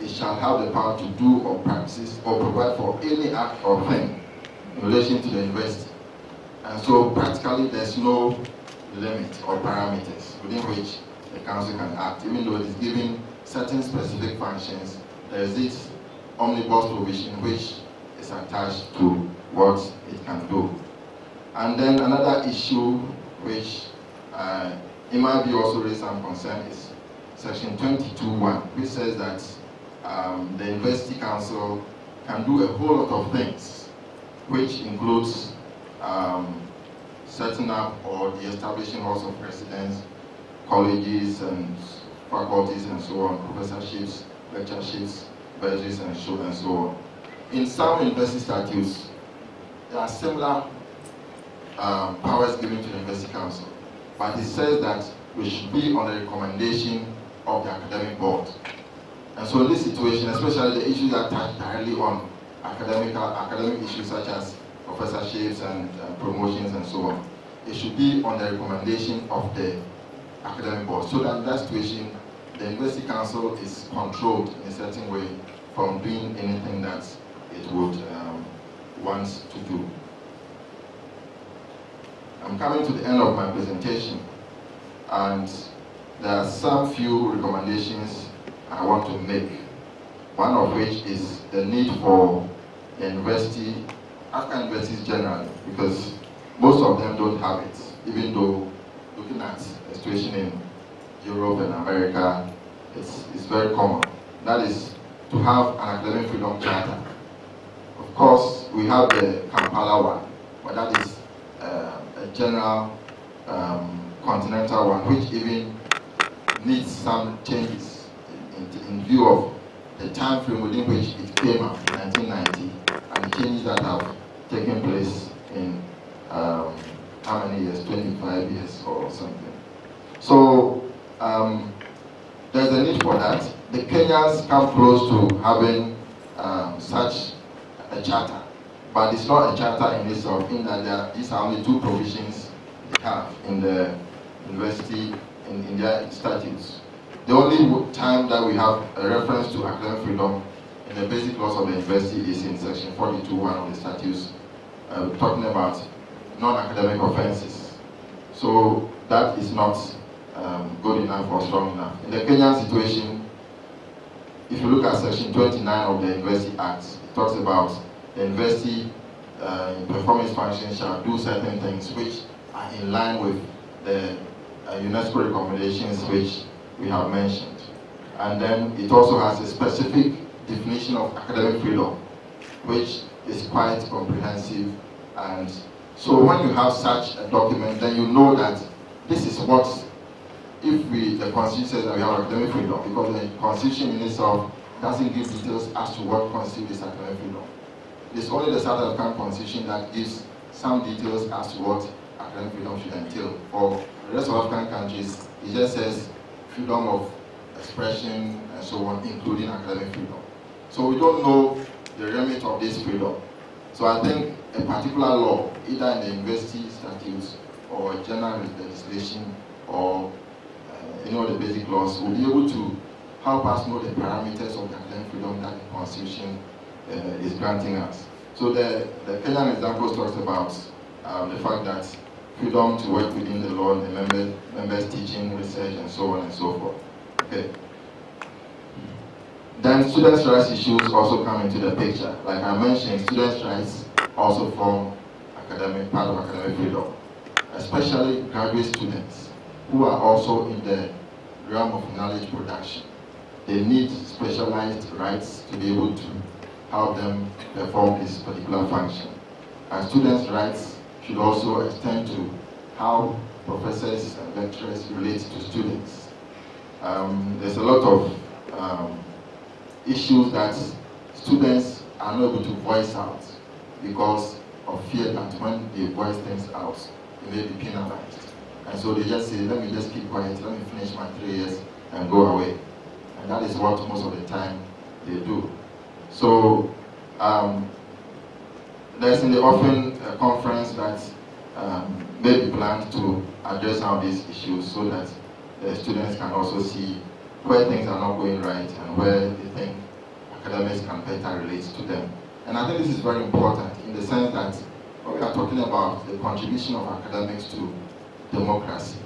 it shall have the power to do or practice or provide for any act or thing in relation to the university. And so practically there's no limit or parameters within which the council can act, even though it is given certain specific functions. There is this omnibus provision which is attached to what it can do. And then another issue which it might be also raised some concern is section 22.1, which says that the University Council can do a whole lot of things, which includes setting up or the establishing halls of residence, colleges and faculties and so on, professorships, lectureships, bursaries and so on. In some university statutes, there are similar powers given to the University Council, but it says that we should be on the recommendation of the academic board. And so in this situation, especially the issues that touch directly on academic issues such as professorships and promotions and so on, it should be on the recommendation of the academic board, so that in that situation, the University Council is controlled in a certain way from doing anything that it would want to do. I'm coming to the end of my presentation, and there are some few recommendations I want to make. One of which is the need for the university, African universities generally, because most of them don't have it, even though looking at the situation in Europe and America, it's very common. That is to have an academic freedom charter. Of course, we have the Kampala one, but that is a general continental one, which even needs some changes in view of the time frame within which it came up in 1990 and the changes that have taken place in how many years, 25 years or something. So there's a need for that. The Kenyans come close to having such a charter, but it's not a charter in itself, in that these are only two provisions they have in the university, in their statutes. The only time that we have a reference to academic freedom in the basic laws of the university is in section 42(1) of the statutes, talking about non-academic offenses. So that is not good enough or strong enough. In the Kenyan situation, if you look at section 29 of the University Act, it talks about the university in performance functions shall do certain things which are in line with the UNESCO recommendations which we have mentioned. And then it also has a specific definition of academic freedom, which is quite comprehensive. And so when you have such a document, then you know that this is what, if the Constitution says that we have academic freedom, because the Constitution in itself doesn't give details as to what constitutes academic freedom. It's only the South African Constitution that gives some details as to what academic freedom should entail. For the rest of African countries, it just says freedom of expression and so on, including academic freedom. So we don't know the remit of this freedom. So I think a particular law, either in the university statutes or general legislation or any of the basic laws, will be able to help us know the parameters of the academic freedom that the Constitution is granting us. So the Kenyan example talks about the fact that freedom to work within the law, the members teaching, research, and so on and so forth. Okay. Then students' rights issues also come into the picture. Like I mentioned, students' rights also form part of academic freedom, especially graduate students who are also in the realm of knowledge production. They need specialized rights to be able to help them perform this particular function. And students' rights should also extend to how professors and lecturers relate to students. There's a lot of issues that students are not able to voice out because of fear that when they voice things out, they may be penalized. And so they just say, let me just keep quiet, let me finish my 3 years and go away. And that is what most of the time they do. So there's in the offering a conference that may be planned to address some of these issues so that the students can also see where things are not going right and where they think academics can better relate to them. And I think this is very important in the sense that when we are talking about the contribution of academics to democracy,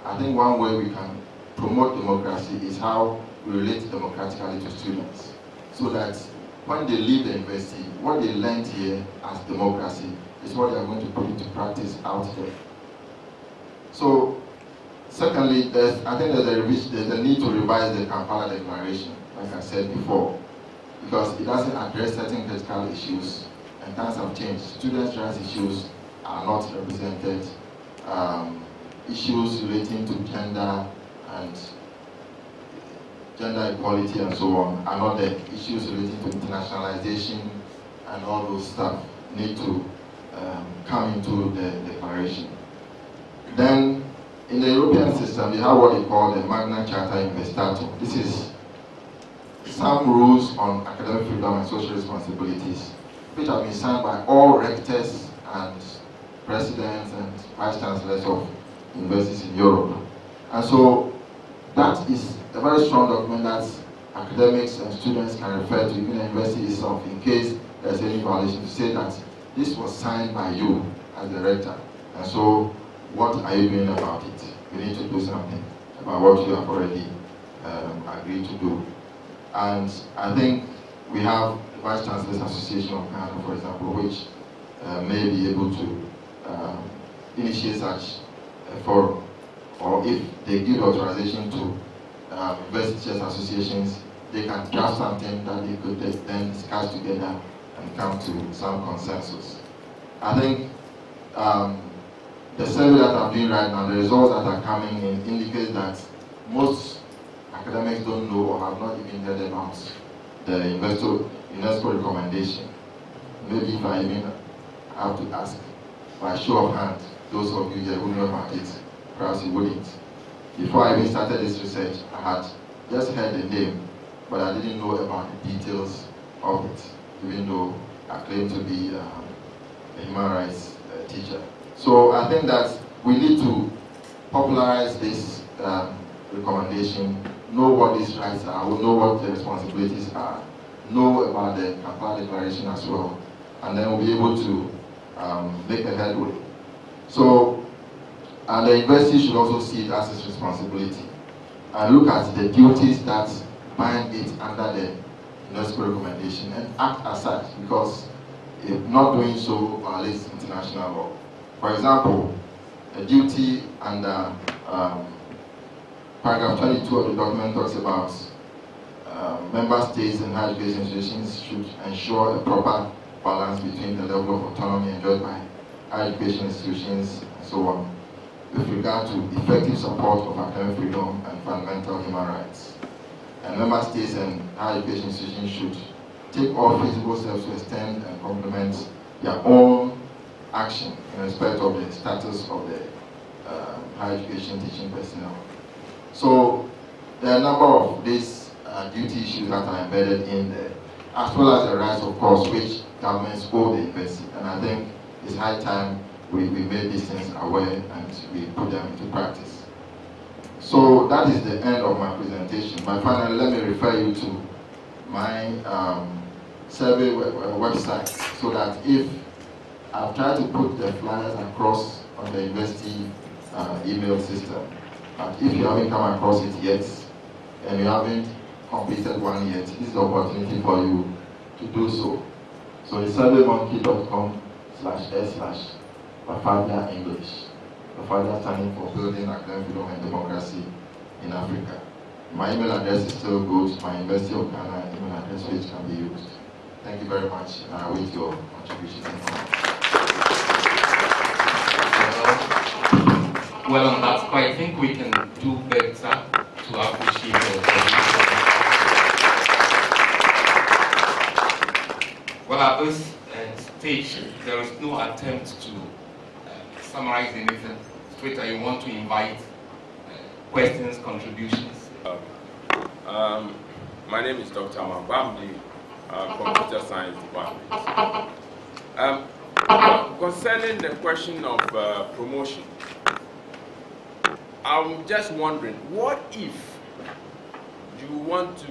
I think one way we can promote democracy is how we relate democratically to students, so that when they leave the university, what they learned here as democracy is what they are going to put into practice out there. So, secondly, I think there's a need to revise the Kampala Declaration, like I said before, because it doesn't address certain critical issues, and times have changed. Students' rights issues are not represented. Issues relating to gender and gender equality and so on are not there. Issues relating to internationalization and all those stuff need to come into the declaration. Then, in the European system, they have what they call the Magna Charta Investatum. This is some rules on academic freedom and social responsibilities, which have been signed by all rectors and presidents and vice chancellors of universities in Europe. And so that is a very strong document that academics and students can refer to, even the university itself, in case there's any violation, to say that this was signed by you as the rector. And so, what are you doing about it? You need to do something about what you have already agreed to do. And I think we have the Vice Chancellors Association of Ghana, for example, which may be able to initiate such a forum, or if they give authorization to university associations, they can draft something that they could then discuss together and come to some consensus. I think the survey that I'm doing right now, the results that are coming in indicate that most academics don't know or have not even heard about the UNESCO recommendation. Maybe if I even have to ask by show of hand, those of you here who know about it, perhaps you wouldn't. Before I even started this research, I had just heard the name, but I didn't know about the details of it, even though I claim to be a human rights teacher. So I think that we need to popularize this recommendation, know what these rights are, know what the responsibilities are, know about the Kampala Declaration as well, and then we'll be able to make a headway. So, and the university should also see it as its responsibility and look at the duties that bind it under the UNESCO recommendation and act as such, because if not doing so violates international law. For example, a duty under paragraph 22 of the document talks about member states and higher education institutions should ensure a proper balance between the level of autonomy enjoyed by higher education institutions and so on, with regard to effective support of academic freedom and fundamental human rights. And member states and higher education institutions should take all feasible steps to extend and complement their own action in respect of the status of the higher education teaching personnel. So there are a number of these duty issues that are embedded in there, as well as the rights, of course, which governments owe the university. And I think it's high time we made these things aware and we put them into practice. So that is the end of my presentation. But finally, let me refer you to my survey website, so that if I've tried to put the flyers across on the university email system, but if you haven't come across it yet and you haven't completed one yet, this is the opportunity for you to do so. So it's surveymonkey.com/s/Bafabia English. Bafabia standing for Building Academic Freedom and Democracy in Africa. My email address is still good. My University of Ghana email address, which can be used. Thank you very much, and I await your contribution. Well, on that score, I think we can do better to appreciate your contribution. Well, at this stage, there is no attempt to summarize anything. Straight, you want to invite questions, contributions? My name is Dr. Abamfo, Computer Science Department. Concerning the question of promotion, I'm just wondering, what if you want to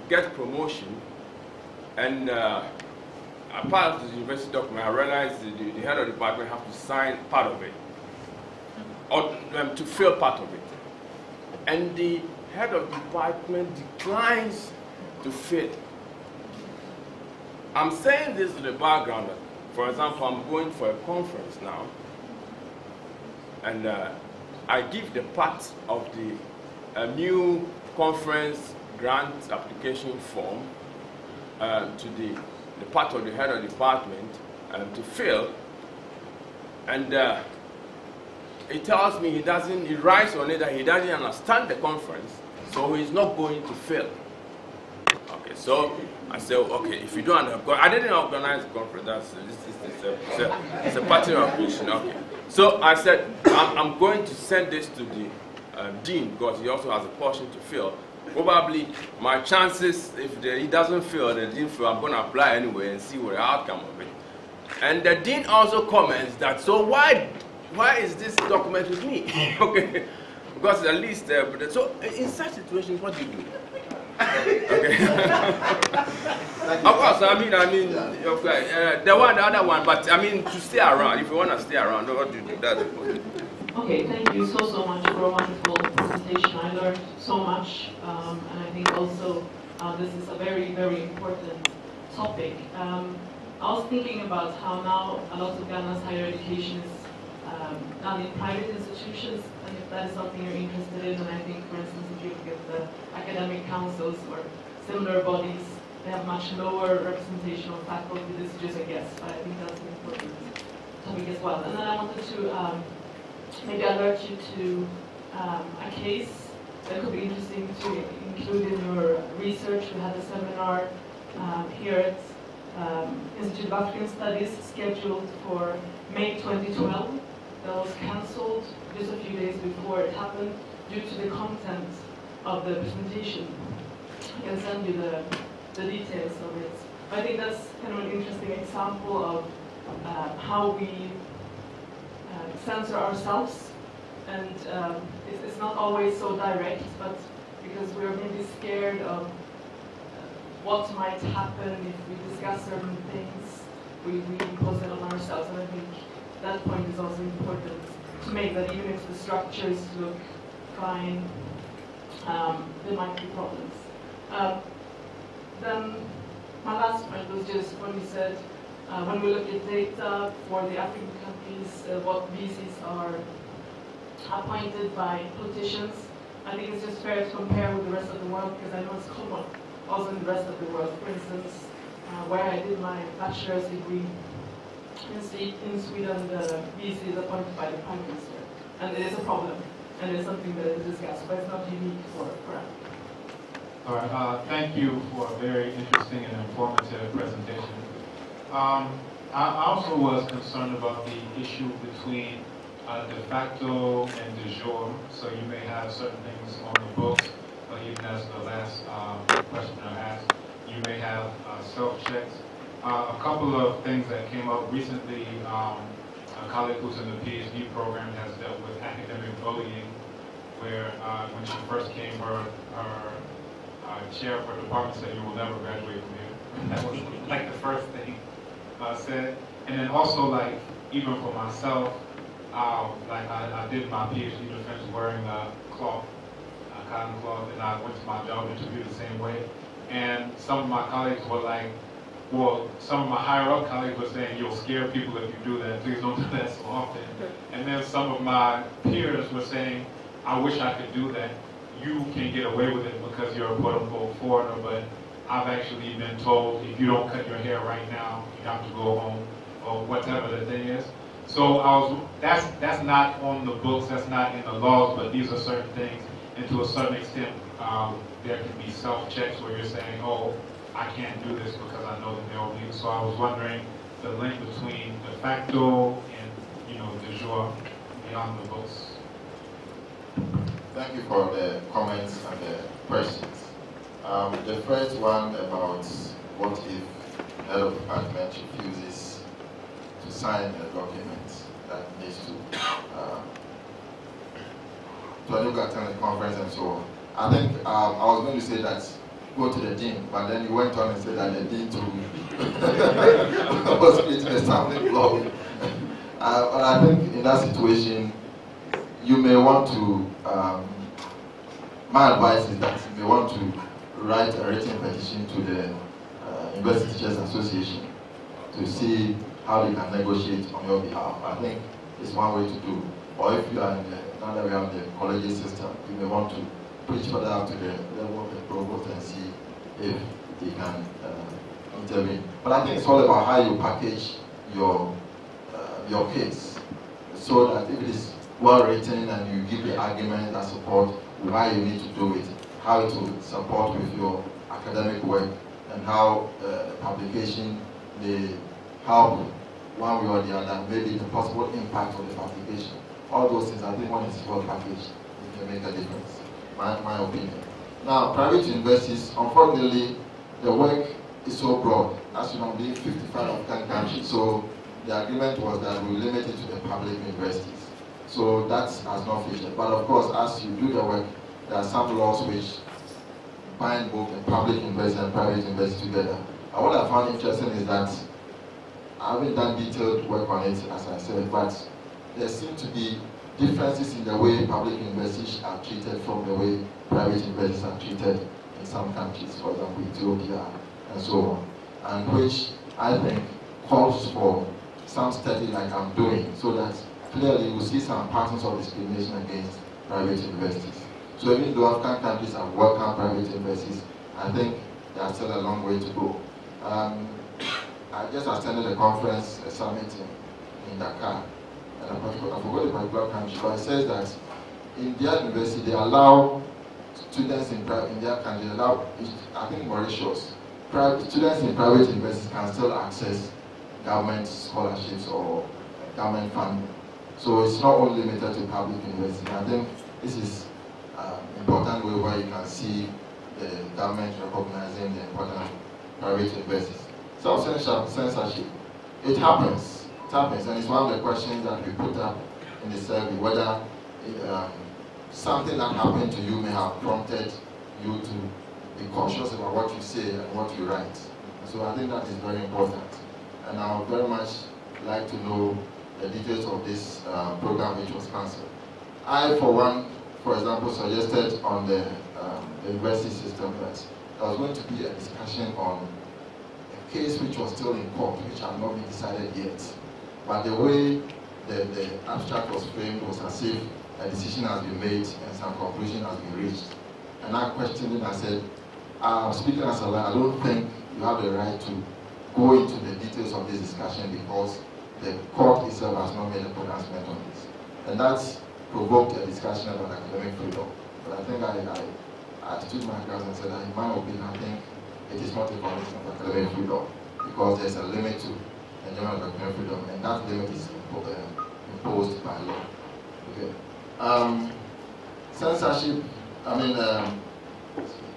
get promotion and a part of the university document, I realize the head of the department have to sign part of it, or to fill part of it, and the head of the department declines to fill. I'm saying this in the background. For example, I'm going for a conference now, and I give the part of the new conference grant application form to the part of the head of the department to fill, and he tells me he writes on it that he doesn't understand the conference, so he's not going to fill. Okay, so I said, okay, if you don't understand, I didn't organize the conference, it's a party recognition, okay. So I said, I'm going to send this to the dean, because he also has a portion to fill. Probably my chances, if he doesn't fill, the dean fill, I'm going to apply anyway and see what the outcome of it. And the dean also comments that, so why is this document with me? Okay, Because at least, so in such situations, what do you do? Okay. Of course, I mean, the other one, but I mean, to stay around, if you want to stay around, what do you do? That's important. Okay, thank you so much for a wonderful presentation. I learned so much, and I think also this is a very, very important topic. I was thinking about how now a lot of Ghana's higher education is done in private institutions, and if that is something you're interested in, and I think, for instance, if you look at the academic councils or similar bodies, they have much lower representation of faculty. This is just a guess, but I think that's an important topic as well. And then I wanted to maybe alert you to a case that could be interesting to include in your research. We had a seminar here at Institute of African Studies scheduled for May 2012. That was cancelled just a few days before it happened due to the content of the presentation. I can send you the details of it. But I think that's kind of an interesting example of how we censor ourselves, and it's not always so direct, but because we're maybe scared of what might happen if we discuss certain things, we impose it on ourselves, and I think that point is also important to make, that even if the structures look fine, there might be problems. Then my last point was just when we said, when we look at data for the African countries, what VCs are appointed by politicians, I think it's just fair to compare with the rest of the world, because I know it's common also in the rest of the world. For instance, where I did my bachelor's degree in Sweden, the VC is appointed by the Prime Minister. And it is a problem, and it's something that is discussed, but it's not unique for Africa. All right, thank you for a very interesting and informative presentation. I also was concerned about the issue between de facto and de jure. So you may have certain things on the books, even as the last questioner asked, you may have self-checks. A couple of things that came up recently, a colleague who's in the PhD program has dealt with academic bullying, where when she first came, her chair for the department said, "You will never graduate from here." That was like the first thing said. And then also, like, even for myself, like I did my PhD defense wearing a cloth, a cotton cloth, and I went to my job interview the same way. And some of my colleagues were like, well, some of my higher up colleagues were saying, "You'll scare people if you do that. Please don't do that so often." And then some of my peers were saying, "I wish I could do that. You can get away with it because you're a quote-unquote foreigner, but I've actually been told if you don't cut your hair right now, you have to go home," or whatever the thing is. So that's not on the books, that's not in the laws, but these are certain things, and to a certain extent, there can be self-checks where you're saying, "Oh, I can't do this because I know that they'll leave." So I was wondering the link between de facto and, de jure beyond the books. Thank you for the comments and the questions. The first one about what if head of department refuses to sign a document that needs to attend the conference and so on. I think I was going to say that go to the dean, but then you went on and said that the dean too was creating a stumbling block. But I think in that situation, you may want to, my advice is that you may want to write a written petition to the University Teachers Association to see how they can negotiate on your behalf. I think it's one way to do. Or if you are in now that we have the collegiate system, you may want to push further up to the level of the provost and see if they can intervene. But I think it's all about how you package your case, so that if it is well written and you give the argument that support why you need to do it, how it will support with your academic work, and how the publication may help one way or the other, maybe the possible impact of the publication. All those things, I think when it's well packaged, it can make a difference, my opinion. Now, private universities, unfortunately, the work is so broad. As you know, being 55 of 10 countries, so the agreement was that we limit it to the public universities. So that has not featured. But of course, as you do the work, there are some laws which bind both the public university and private university together. And what I found interesting is that I haven't done detailed work on it, as I said, but there seem to be differences in the way public universities are treated from the way private universities are treated in some countries, for example, Ethiopia and so on, and which I think calls for some study like I'm doing, so that clearly we see some patterns of discrimination against private universities. So even though African countries have welcomed private universities, I think there's still a long way to go. I just attended a conference, a summit in Dakar, and I forgot the particular country, but it says that in their university they allow students in their country, I think Mauritius, students in private universities can still access government scholarships or government funding. So it's not only limited to public universities. I think this is an important way where you can see the government recognizing the importance of private universities. Self-censorship, it happens, and it's one of the questions that we put up in the survey, whether something that happened to you may have prompted you to be cautious about what you say and what you write. So I think that is very important. And I would very much like to know the details of this program which was cancelled. I, for one, for example, suggested on the university system that there was going to be a discussion on a case which was still in court, which had not been decided yet. But the way the abstract was framed was as if a decision has been made and some conclusion has been reached. And I questioned it and I said, speaking as a lawyer, I don't think you have the right to go into the details of this discussion because the court itself has not made a pronouncement on this. And that's provoked a discussion about academic freedom. But I think I stood my ground and said that in my opinion, I think it is not a violation of academic freedom because there's a limit to enjoyment of academic freedom, and that limit is imposed by law. Okay. Censorship,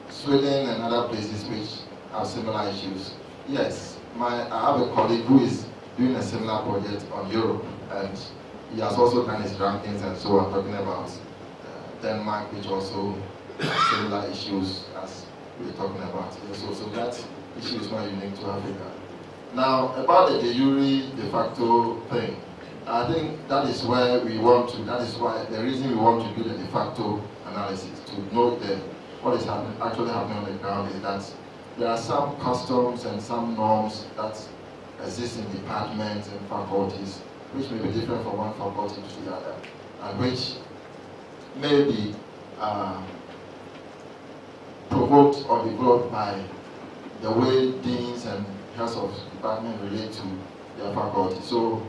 Sweden and other places which have similar issues. Yes, I have a colleague who is doing a similar project on Europe, and he has also done his rankings and so on, talking about Denmark, which also has similar issues as we're talking about here. So that issue is not unique to Africa. Now, about the de jure, de facto thing, I think that is where we want to, that is why the reason we want to do the de facto analysis, to know what is actually happening on the ground is that there are some customs and some norms that exist in departments and faculties which may be different from one faculty to the other, and which may be provoked or developed by the way deans and heads of department relate to their faculty. So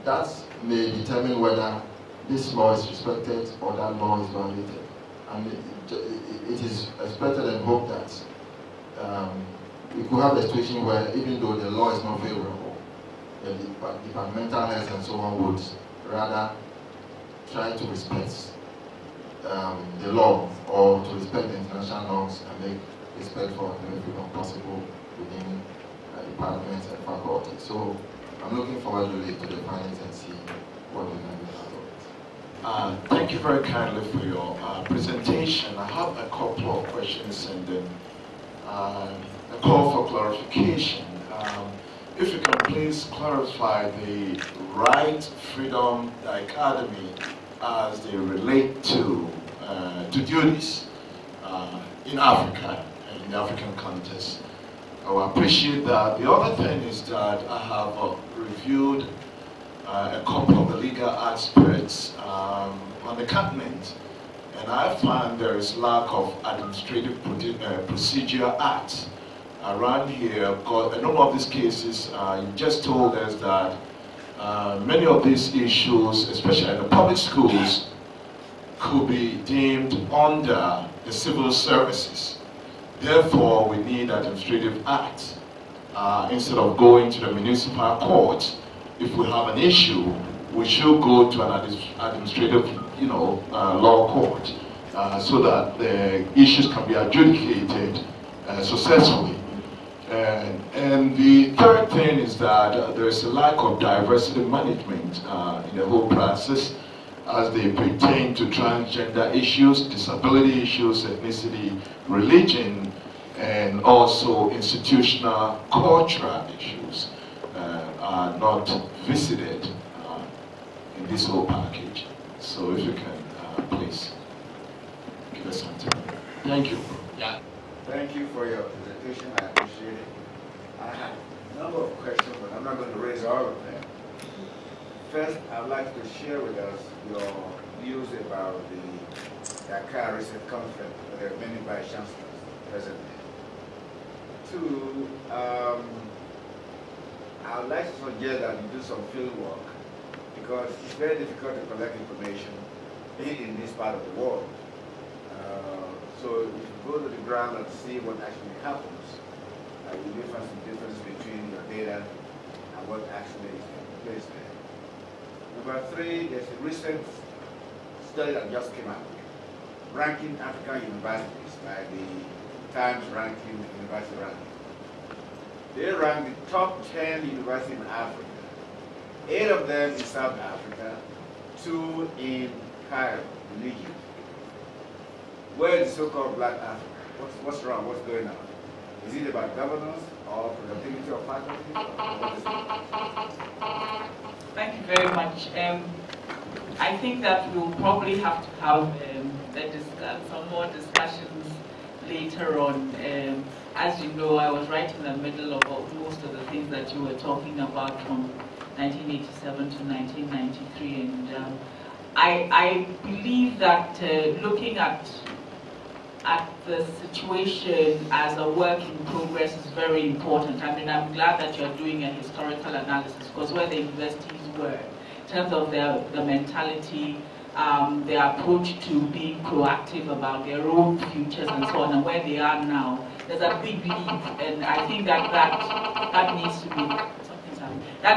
that may determine whether this law is respected or that law is violated. And it is expected and hoped that we could have a situation where even though the law is not favorable, the departmental heads and so on would rather try to respect the law or to respect the international norms and make respect for academic freedom possible within departments and faculty. So I'm looking forward really to the findings and see what we can do about it. Thank you very kindly for your presentation. I have a couple of questions and then a call for clarification. If you can please clarify the right freedom dichotomy as they relate to duties in Africa and in the African context. I will appreciate that. The other thing is that I have reviewed a couple of the legal experts on the continent, and I find there is lack of administrative procedure acts around here. Because in all of these cases, you just told us that many of these issues, especially in the public schools, could be deemed under the civil services. Therefore, we need administrative acts. Instead of going to the municipal court, if we have an issue, we should go to an administrative, law court, so that the issues can be adjudicated successfully. And the third thing is that there is a lack of diversity management in the whole process. as they pertain to transgender issues, disability issues, ethnicity, religion, and also institutional cultural issues are not visited in this whole package. So if you can, please, give us some time. Thank you. Yeah. Thank you for your presentation. I appreciate it. I have a number of questions, but I'm not going to raise all of them. First, I'd like to share with us your views about the Dakar recent conference, where there are many vice chancellors present. Two, I would like to suggest that you do some field work, because it's very difficult to collect information in this part of the world. So if you go to the ground and see what actually happens, you will find some difference between your data and what actually is taking place there. Number three, there's a recent study that just came out, ranking African universities by the Times ranking, university ranking. They rank the top 10 universities in Africa. 8 of them in South Africa, 2 in Cairo, in Egypt. Where is the so-called Black Africa? What's wrong? What's going on? Is it about governance or productivity of faculty? Thank you very much. I think that we'll probably have to have some more discussions later on. As you know, I was right in the middle of most of the things that you were talking about from 1987 to 1993, and I believe that looking at the situation as a work in progress is very important. I mean, I'm glad that you're doing a historical analysis, because where the universities were, in terms of the mentality, their approach to being proactive about their own futures and so on, and where they are now, there's a big leap, and I think that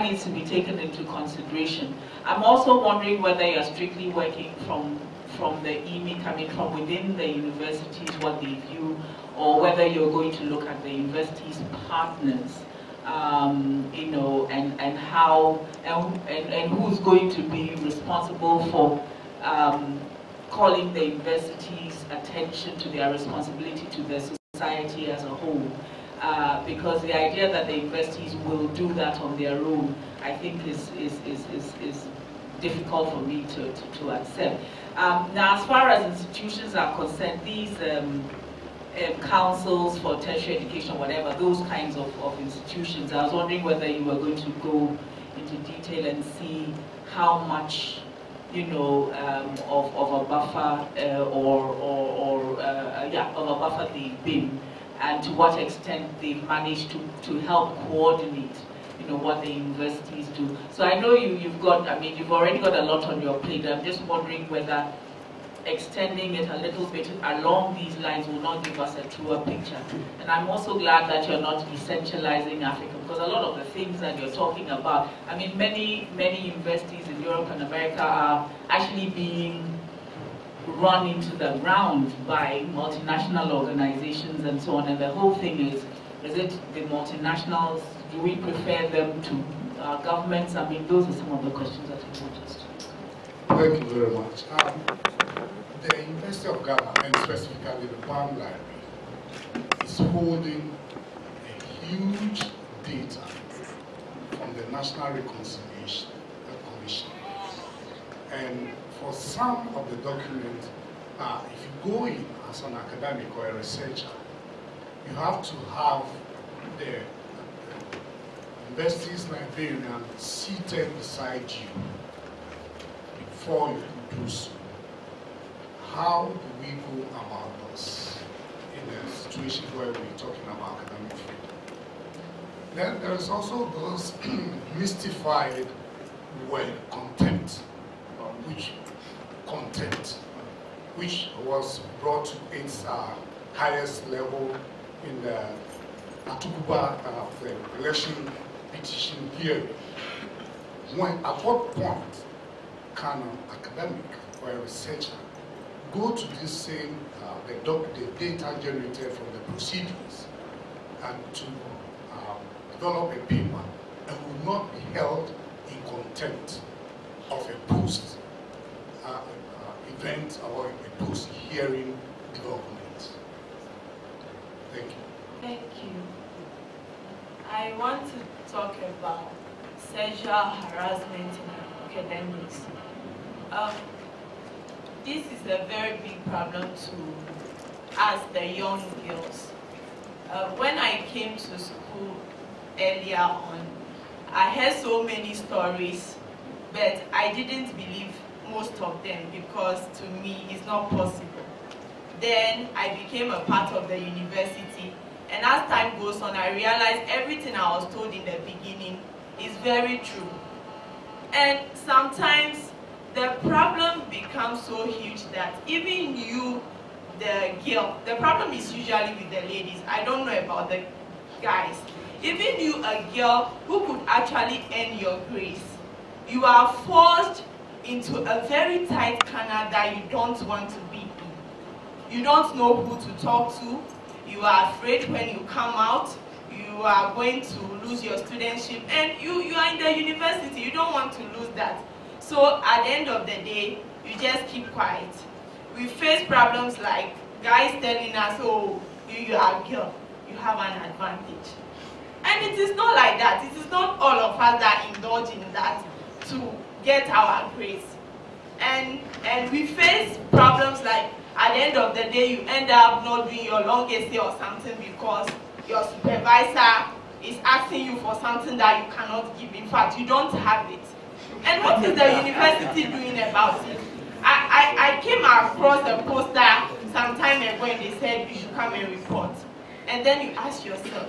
needs to be taken into consideration. I'm also wondering whether you're strictly working from the EMIC, I mean from within the universities, what they view, or whether you're going to look at the universities' partners, you know, and how and who's going to be responsible for calling the universities' attention to their responsibility to the society as a whole. Because the idea that the universities will do that on their own, I think is difficult for me to accept. Now, as far as institutions are concerned, these councils for tertiary education, whatever, those kinds of institutions, I was wondering whether you were going to go into detail and see how much, you know, of a buffer of a buffer they've been, and to what extent they've managed to help coordinate, you know, what the universities do. So I know you've already got a lot on your plate. I'm just wondering whether extending it a little bit along these lines will not give us a truer picture. And I'm also glad that you're not essentializing Africa, because a lot of the things that you're talking about, I mean, many universities in Europe and America are actually being run into the ground by multinational organizations and so on, and the whole thing is it the multinationals? Do we prefer them to governments? I mean, those are some of the questions that I want us to. Thank you very much. The University of Ghana, and specifically the BAM Library, is holding a huge data from the National Reconciliation Commission. And for some of the documents, if you go in as an academic or a researcher, you have to have the university's librarian seated beside you before you do so. How do we go about this in a situation where we're talking about academic freedom? Then there is also those mystified word contempt, which was brought to its highest level in the Atukuba the election petition hearing. At what point can an academic or a researcher go to this same the data generated from the procedures and to develop a paper and will not be held in contempt of a post event or a post-hearing development. Thank you. Thank you. I want to talk about sexual harassment in academics. This is a very big problem to us, the young girls. When I came to school earlier on, I heard so many stories, but I didn't believe most of them because to me it's not possible. Then I became a part of the university, and as time goes on, I realized everything I was told in the beginning is very true. And sometimes the problem becomes so huge that even you, the girl, the problem is usually with the ladies. I don't know about the guys. Even you, a girl who could actually earn your grace, you are forced into a very tight corner that you don't want to be in. You don't know who to talk to. You are afraid when you come out. You are going to lose your studentship, and you are in the university. You don't want to lose that. So at the end of the day, you just keep quiet. We face problems like guys telling us, oh, you are a girl, you have an advantage. And it is not like that. It is not all of us that indulge in that to get our grace. And we face problems like at the end of the day, you end up not doing your long essay or something because your supervisor is asking you for something that you cannot give. In fact, you don't have it. And what is the university doing about it? I came across a poster some time ago and they said you should come and report. And then you ask yourself,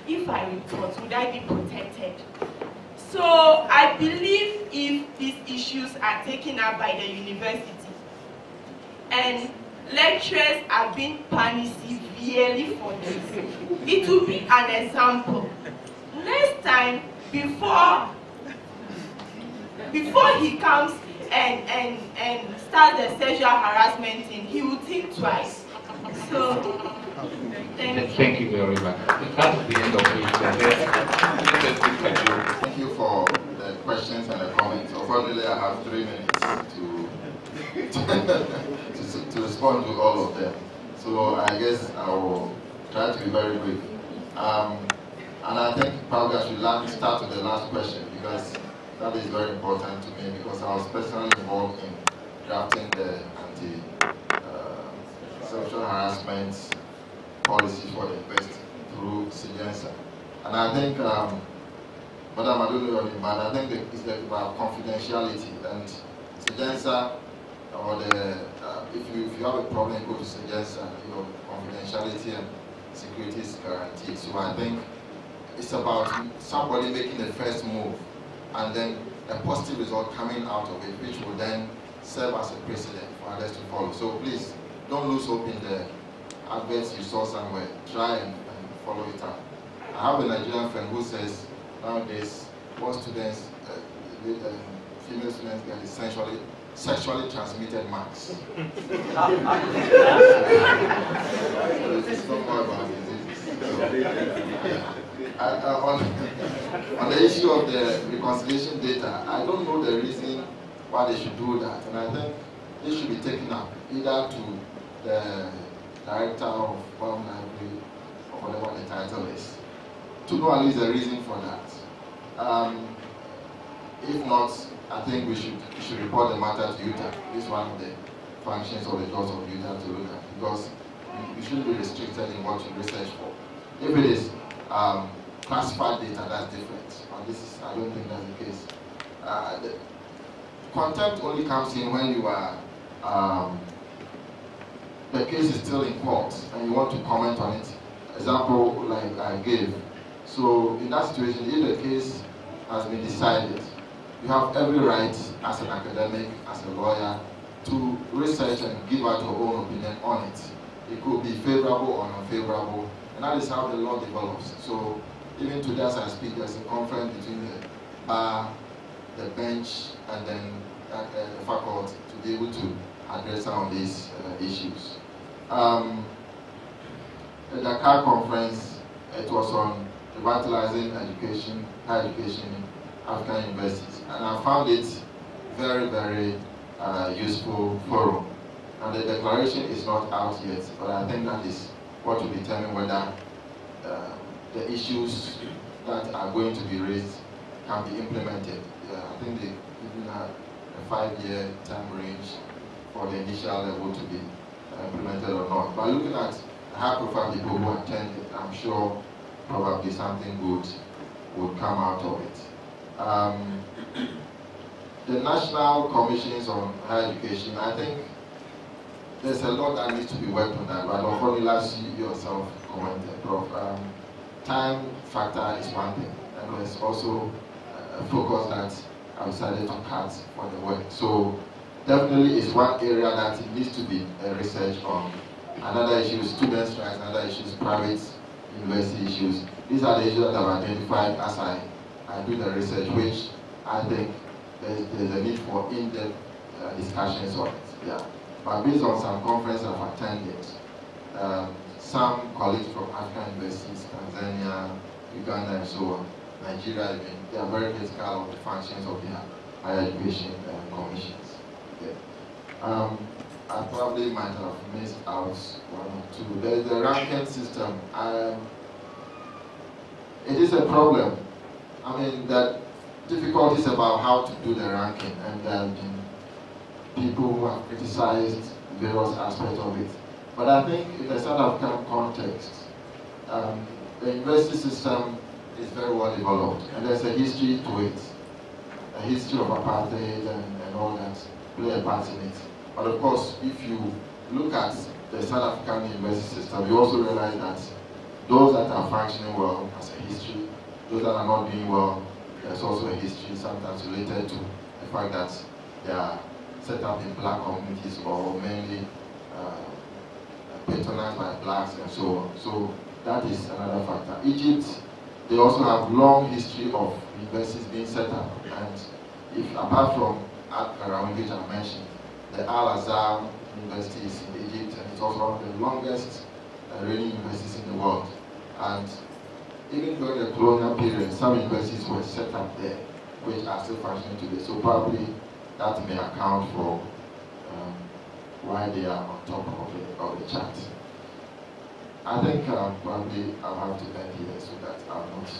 if I report, would I be protected? So I believe if these issues are taken up by the university and lecturers are being punished severely for this, it will be an example. Next time, before he comes and starts the sexual harassment thing, he will think twice. So, thank you very much. That's the end of it. Thank you for the questions and the comments. Unfortunately, I have 3 minutes to respond to all of them. So I guess I will try to be very brief. And I think probably I should start with the last question because that is very important to me because I was personally involved in drafting the anti-sexual harassment policy for the university through Sigensa. And I think, Madam, I don't know your name, but I think it's about confidentiality. And Sigensa, or if you have a problem, you go to Sigensa, confidentiality and security is guaranteed. So I think it's about somebody making the first move and then a positive result coming out of it, which will then serve as a precedent for others to follow. So please, don't lose hope in the adverts you saw somewhere. Try and follow it up. I have a Nigerian friend who says nowadays, most students, female students get essentially sexually transmitted marks. It's not more about diseases. On the issue of the reconciliation data, I don't know the reason why they should do that, and I think this should be taken up either to the director of Farm Library or whatever the title is, to know at least the reason for that. If not, I think we should report the matter to UTA. This is one of the functions or the jobs of UTA to look at, because you shouldn't be restricted in what you research for. If it is classified data, that's different. And this is, I don't think that's the case. The contempt only comes in when you are, the case is still in court and you want to comment on it. Example like I gave. So in that situation, if the case has been decided, you have every right as an academic, as a lawyer, to research and give out your own opinion on it. It could be favorable or unfavorable, and that is how the law develops. So even today as I speak, there's a conference between the bar, the bench, and then the faculty to be able to address some of these issues. The Dakar conference, it was on revitalizing education, higher education in African universities, and I found it very, very useful forum. And the declaration is not out yet, but I think that is what will determine whether the issues that are going to be raised can be implemented. I think they given a 5-year time range for the initial level to be implemented or not. But looking at high-profile people who attended, I'm sure probably something good would come out of it. The National Commissions on Higher Education, I think there's a lot that needs to be worked on that, but Ofori, last you yourself commented, Prof. Time factor is one thing, and there's also a focus that I've decided to cut for the work. So definitely it's one area that it needs to be research on. Another issue is students' rights, another issue is private university issues. These are the issues that I've identified as I do the research, which I think there's a need for in-depth discussions on it. Yeah. But based on some conferences I've attended, some colleagues from African universities, Tanzania, Uganda, and so on, Nigeria, they are very critical of the functions of their higher education commissions. Yeah. I probably might have missed out one or two. There's the ranking system. It is a problem. I mean, the difficulties about how to do the ranking, and people who have criticized various aspects of it. But I think in the South African context, the university system is very well developed, and there's a history to it, a history of apartheid and all that play a part in it. But of course, if you look at the South African university system, you also realize that those that are functioning well has a history, those that are not doing well, there's also a history sometimes related to the fact that they are set up in black communities or mainly patronized by blacks and so on. So that is another factor. Egypt, they also have long history of universities being set up, and if apart from Ankara, which I mentioned, the Al-Azhar University is in Egypt, and it's also one of the longest reigning universities in the world. And even during the colonial period, some universities were set up there, which are still functioning today. So probably that may account for why they are on top of the chart. I think probably I'll have to end here so that I'll not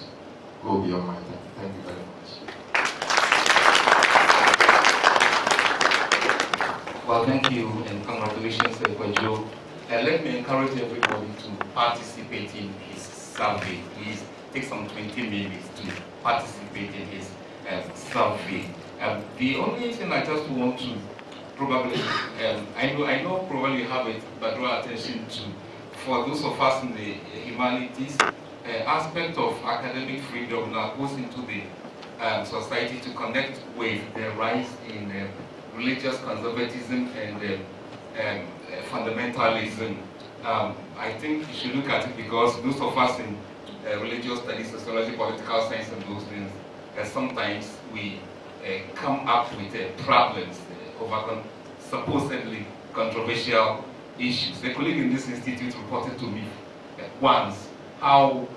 go beyond my time. Thank you very much. Well, thank you and congratulations, Kwadwo. Let me encourage everybody to participate in his survey. Please take some 20 minutes to participate in his survey. The only thing I just want to probably, I know probably you have it, but draw attention to, for those of us in the humanities, aspect of academic freedom that goes into the society to connect with the rise in religious conservatism and fundamentalism. I think you should look at it because those of us in religious studies, sociology, political science, and those things, sometimes we come up with problems over supposedly controversial issues. A colleague in this institute reported to me once how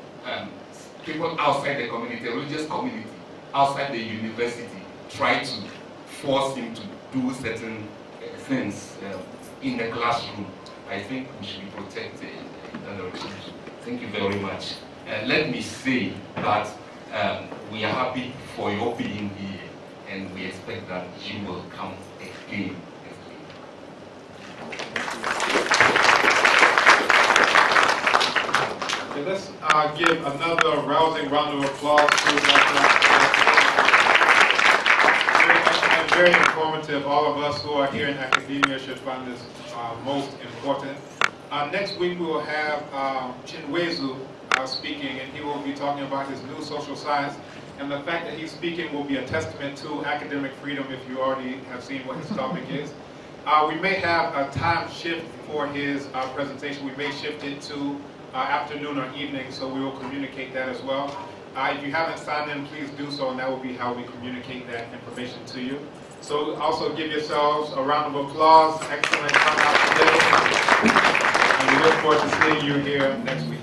people outside the community, religious community, outside the university, try to force him to do certain things in the classroom. I think we should be protected. Thank you very much. Let me say that we are happy for your being here, and we expect that you will come again. Okay, let's give another rousing round of applause to Dr. Very informative. All of us who are here in academia should find this most important. Next week we will have Chinwezu speaking, and he will be talking about his new social science. And the fact that he's speaking will be a testament to academic freedom if you already have seen what his topic is. We may have a time shift for his presentation. We may shift it to afternoon or evening, so we will communicate that as well. If you haven't signed in, please do so, and that will be how we communicate that information to you. So also give yourselves a round of applause. Excellent turnout today. And we look forward to seeing you here next week.